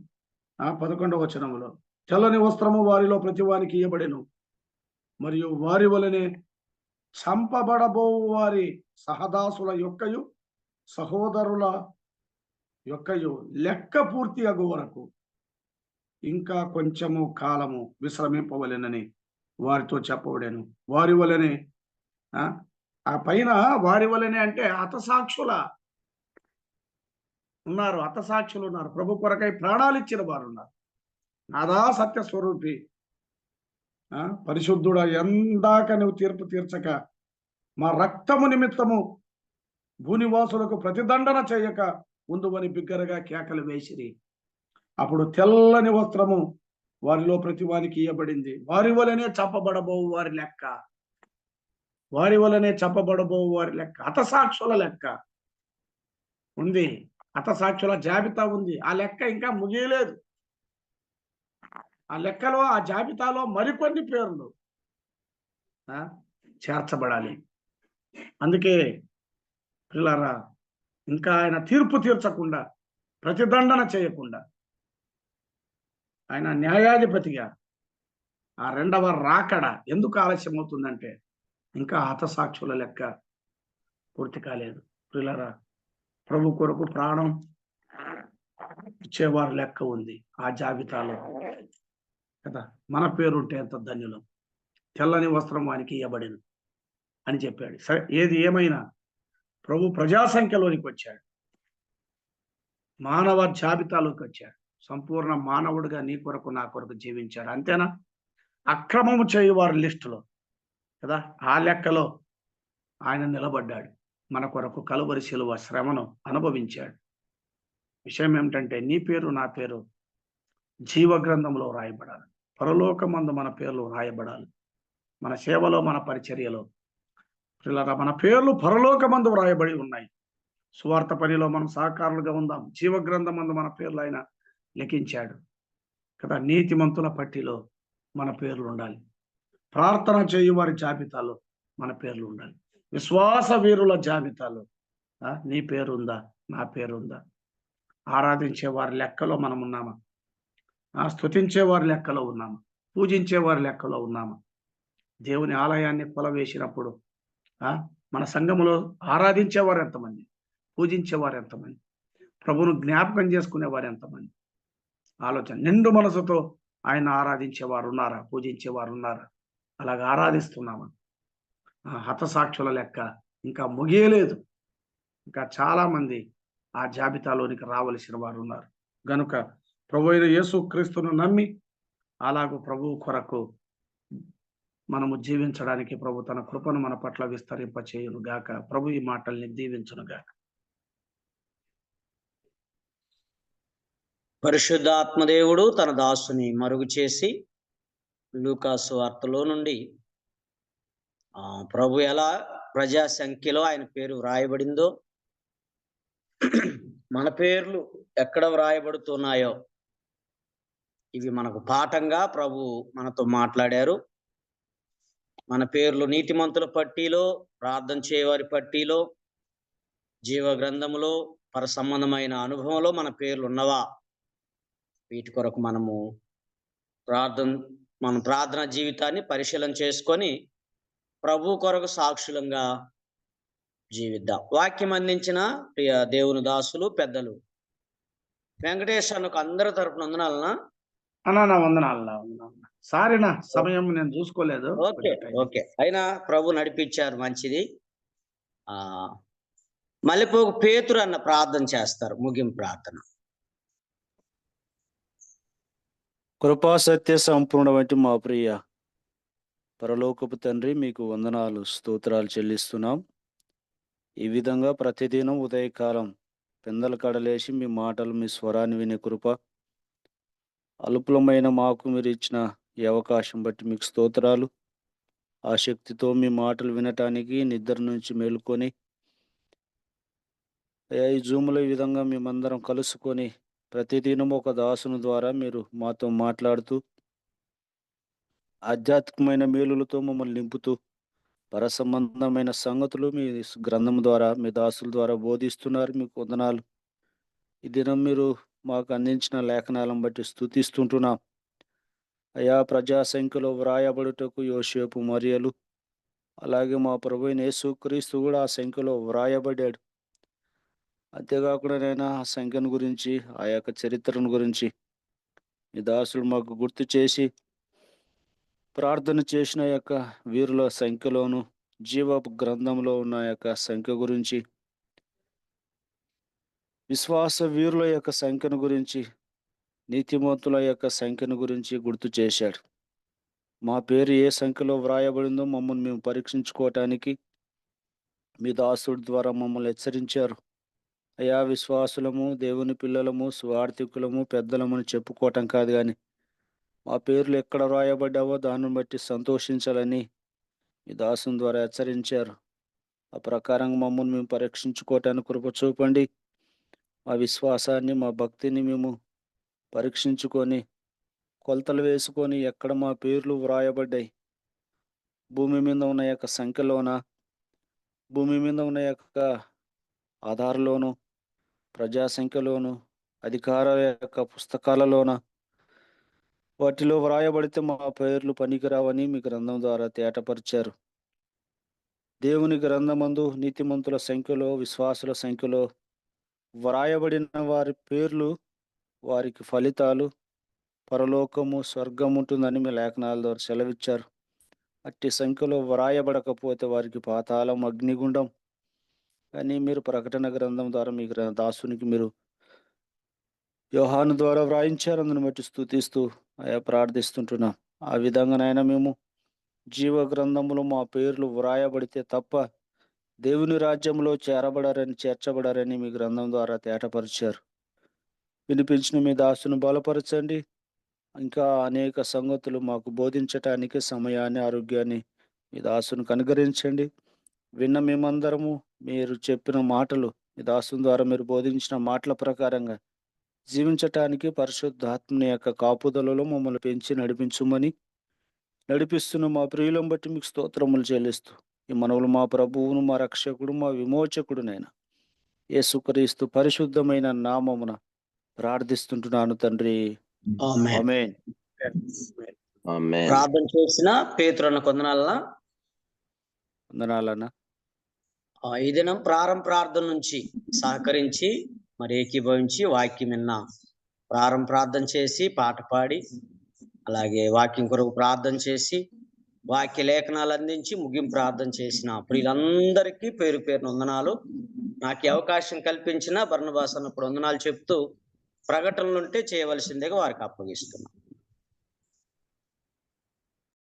11వ వచనంలో, తెల్లని వస్త్రము వారిలో ప్రతి వారికి ఇయ్యబడెను, మరియు వారి వలనే చంపబడబో వారి సహదాసుల యొక్కయు సహోదరుల యొక్కయు లెక్క పూర్తి అగు వరకు ఇంకా కొంచెము కాలము విశ్రమింపవలెనని వారితో చెప్పబడెను. వారి వలనే ఆ పైన వారి వలనే అంటే హతసాక్షుల ఉన్నారు, హతసాక్షులు ఉన్నారు, ప్రభు కొరకై ప్రాణాలు ఇచ్చిన వారు ఉన్నారు. నాదా సత్య స్వరూపి, పరిశుద్ధుడా, ఎందాక నువ్వు తీర్పు తీర్చక మా రక్తము నిమిత్తము భూనివాసులకు ప్రతిదండన చేయక ఉందువని బిగ్గరగా కేకలు వేసిరి. అప్పుడు తెల్లని వస్త్రము వారిలో ప్రతి వారికి ఇయ్యబడింది. వారి వలనే చంపబడబోవు వారి లెక్క, వారి వలనే చంపబడబోవు వారి లెక్క, హతసాక్షుల లెక్క ఉంది. హతసాక్షుల జాబితా ఉంది. ఆ లెక్క ఇంకా ముగియలేదు. ఆ లెక్కలో, ఆ జాబితాలో మరికొన్ని పేర్లు చేర్చబడాలి. అందుకే పిల్లరా, ఇంకా ఆయన తీర్పు తీర్చకుండా, ప్రతిదండన చేయకుండా, ఆయన న్యాయాధిపతిగా ఆ 2వ రాకడ ఎందుకు ఆలస్యం అవుతుందంటే ఇంకా హతసాక్షుల లెక్క పూర్తి కాలేదు. పిల్లరా, ప్రభు కొరకు ప్రాణం ఇచ్చేవారి లెక్క ఉంది ఆ జాబితాలో కదా. మన పేరుంటే ఎంత ధన్యులం. తెల్లని వస్త్రం వానికి ఇవ్వబడింది అని చెప్పాడు. సరే, ఏది ఏమైనా ప్రభు ప్రజా సంఖ్యలోనికి వచ్చాడు, మానవ జాబితాలోకి వచ్చాడు, సంపూర్ణ మానవుడిగా నీ కొరకు నా కొరకు జీవించాడు. అంతేనా? అక్రమము చేయువారి లిస్టులో కదా, ఆ లెక్కలో ఆయన నిలబడ్డాడు. మన కొరకు కలువరి శిలువ శ్రమను అనుభవించాడు. విషయం ఏమిటంటే నీ పేరు నా పేరు జీవ గ్రంథంలో రాయబడాలి. పరలోకమందు మన పేర్లు రాయబడాలి. మన సేవలో, మన పరిచర్యలో పిల్లరా, మన పేర్లు పరలోకమందు వ్రాయబడి ఉన్నాయి. సువార్త పనిలో మనం సహకారులుగా ఉందాం. జీవ గ్రంథమందు మన పేర్లు ఆయన లిఖించాడు. కదా, నీతిమంతుల పట్టిలో మన పేర్లు ఉండాలి. ప్రార్థన చేయు వారి జాబితాలో మన పేర్లు ఉండాలి. విశ్వాస వీరుల జాబితాలో నీ పేరుందా, నా పేరుందా? ఆరాధించే వారి లెక్కలో మనం ఉన్నామా? స్తుతించే వారి లెక్కలో ఉన్నామా? పూజించే వారి లెక్కలో ఉన్నామా? దేవుని ఆలయాన్ని కొలవేసినప్పుడు మన సంఘములో ఆరాధించేవారు ఎంతమంది? పూజించేవారు ఎంతమంది? ప్రభువును జ్ఞాపకం చేసుకునేవారు ఎంతమంది? ఆలోచన. నిండు మనసుతో ఆయన ఆరాధించేవారు ఉన్నారా? పూజించేవారు ఉన్నారా? అలాగ ఆరాధిస్తున్నామా? హతసాక్షుల లెక్క ఇంకా ముగియలేదు. ఇంకా చాలా మంది ఆ జాబితాలోనికి రావలసిన వారు ఉన్నారు. గనుక ప్రభు అయిన యేసుక్రీస్తును నమ్మి అలాగూ ప్రభువు కొరకు మనము జీవించడానికి ప్రభు తన కృపను మన పట్ల విస్తరింప చేయును గాక. ప్రభు ఈ మాటల్ని దీవించును గాక. పరిశుద్ధాత్మదేవుడు తన దాసుని మరుగు చేసి లూకాసు వార్తలో నుండి ప్రభు ఎలా ప్రజా సంఖ్యలో ఆయన పేరు వ్రాయబడిందో, మన పేర్లు ఎక్కడ వ్రాయబడుతున్నాయో ఇవి మనకు పాఠంగా ప్రభు మనతో మాట్లాడారు. మన పేర్లు నీతిమంతుల పట్టీలో, ప్రార్థన చేయవారి పట్టీలో, జీవ గ్రంథములో, పర సంబంధమైన అనుభవంలో మన పేర్లు ఉన్నవా? వీటి కొరకు మన ప్రార్థన జీవితాన్ని పరిశీలన చేసుకొని ప్రభు కొరకు సాక్షులంగా జీవిద్దాం. వాక్యం అందించిన ప్రియ దేవుని దాసులు పెద్దలు వెంకటేష్ అన్నకు అందరి తరపున వందనాలనా? వందనాలు. సారీనా, సమయం నేను చూసుకోలేదు. ఓకే. అయినా ప్రభు నడిపించారు, మంచిది. మల్లెపోగు పేతురు అన్న ప్రార్థన చేస్తారు, ముగింపు ప్రార్థన. కృపా సత్య సంపూర్ణ వంటి మా ప్రియ పరలోకపు తండ్రి, మీకు వందనాలు, స్తోత్రాలు చెల్లిస్తున్నాం. ఈ విధంగా ప్రతిదినం ఉదయకాలం పెందల కడలేసి మీ మాటలు, మీ స్వరాన్ని వినే కృప అల్పులమైన మాకు మీరు ఇచ్చిన ఈ అవకాశం బట్టి మీకు స్తోత్రాలు. ఆ శక్తితో మీ మాటలు వినటానికి నిద్ర నుంచి మేలుకొని ఈ జూములో ఈ విధంగా మేమందరం కలుసుకొని ప్రతిదినం ఒక దాసుని ద్వారా మీరు మాతో మాట్లాడుతూ ఆధ్యాత్మికమైన మేలులతో మమ్మల్ని నింపుతూ పరసంబంధమైన సంగతులు మీ గ్రంథం ద్వారా, మీ దాసుల ద్వారా బోధిస్తున్నారు. మీకు వందనాలు. ఈ దినం మీరు మాకు అందించిన లేఖనాలను బట్టి స్తుతిస్తుంటున్నాం. అయా, ప్రజా సంఖ్యలో వ్రాయబడుటకు యోసేపు, మరియలు, అలాగే మా ప్రభువైన యేసుక్రీస్తు కూడా ఆ సంఖ్యలో వ్రాయబడ్డాడు. అంతేకాకుండా నైనా ఆ సంఖ్యను గురించి, ఆ యొక్క చరిత్రను గురించి మీ దాసులు మాకు గుర్తు చేసి ప్రార్థన చేసిన యొక్క వీరుల సంఖ్యలోను, జీవపు గ్రంథంలో ఉన్న యొక్క సంఖ్య గురించి, విశ్వాస వీరుల యొక్క సంఖ్యను గురించి, నీతిమంతుల యొక్క సంఖ్యను గురించి గుర్తు చేశాడు. మా పేరు ఏ సంఖ్యలో వ్రాయబడిందో మమ్మల్ని మేము పరీక్షించుకోవటానికి మీ దాసుడి ద్వారా మమ్మల్ని హెచ్చరించారు. అయా, విశ్వాసులము, దేవుని పిల్లలము, స్వార్థికులము, పెద్దలమని చెప్పుకోవటం కాదు, కానీ మా పేర్లు ఎక్కడ వ్రాయబడ్డావో దాన్ని బట్టి సంతోషించాలని మీ దాసుని ద్వారా హెచ్చరించారు. ఆ ప్రకారంగా మమ్మల్ని మేము పరీక్షించుకోవటానికి కృప చూపండి. మా విశ్వాసాన్ని, మా భక్తిని మేము పరీక్షించుకొని కొలతలు వేసుకొని ఎక్కడ మా పేర్లు వ్రాయబడ్డాయి, భూమి మీద ఉన్న యొక్క సంఖ్యలోన, భూమి మీద ఉన్న యొక్క ఆధారంలోను, ప్రజా సంఖ్యలోను, అధికారుల యొక్క పుస్తకాలలోన వాటిలో వ్రాయబడితే మా పేర్లు పనికిరావని మీ గ్రంథం ద్వారా తేటపరిచారు. దేవుని గ్రంథమందు నీతిమంతుల సంఖ్యలో, విశ్వాసుల సంఖ్యలో వ్రాయబడిన వారి పేర్లు, వారికి ఫలితాలు, పరలోకము, స్వర్గం ఉంటుందని మీ లేఖనాల ద్వారా సెలవిచ్చారు. అట్టి సంఖ్యలో వ్రాయబడకపోతే వారికి పాతాళం, అగ్నిగుండం కానీ మీరు ప్రకటన గ్రంథం ద్వారా మీ దాసునికి మీరు యోహాను ద్వారా వ్రాయించారు. అందుని బట్టి స్తుతిస్తూ అయా ప్రార్థిస్తుంటున్నాం. ఆ విధంగానైనా మేము జీవ గ్రంథంలో మా పేర్లు వ్రాయబడితే తప్ప దేవుని రాజ్యంలో చేర్చబడారని మీ గ్రంథం ద్వారా తేటపరిచారు. వినిపించిన మీ దాసును బలపరచండి. ఇంకా అనేక సంగతులు మాకు బోధించటానికి సమయాన్ని, ఆరోగ్యాన్ని మీ దాసును కనుగరించండి. విన్న మేమందరము మీరు చెప్పిన మాటలు, మీ దాసుని ద్వారా మీరు బోధించిన మాటల ప్రకారంగా జీవించటానికి పరిశుద్ధాత్మని యొక్క కాపుదలలో మమ్మల్ని పెంచి నడిపిస్తున్న మా ప్రియులను బట్టి మీకు స్తోత్రములు చెల్లిస్తూ ఈ మనవులు మా ప్రభువును, మా రక్షకుడు, మా విమోచకుడునైనా యేసుక్రీస్తు పరిశుద్ధమైన నామమున ప్రార్థిస్తుంటున్నాను తండ్రి. ఆమేన్. ఆమేన్. ప్రార్థన చేసిన పేతురన్న కొందనాలన్నా వందనాలన్నా. ఈ దినం ప్రార్థన నుంచి సహకరించి మరి ఏకీభవించి వాక్యం విన్న ప్రార్థన చేసి పాట పాడి అలాగే వాక్యం కొరకు ప్రార్థన చేసి వాక్య లేఖనాలు అందించి ముగింపు ప్రార్థన చేసిన ప్రియులందరికీ పేరు పేరున వందనాలు. నాకు ఈ అవకాశం కల్పించిన బర్నబాస్ అన్నప్పుడు వందనాలు చెప్తూ ప్రకటనలుంటే చేయవలసిందిగా వారికి అప్పగిస్తున్నాం.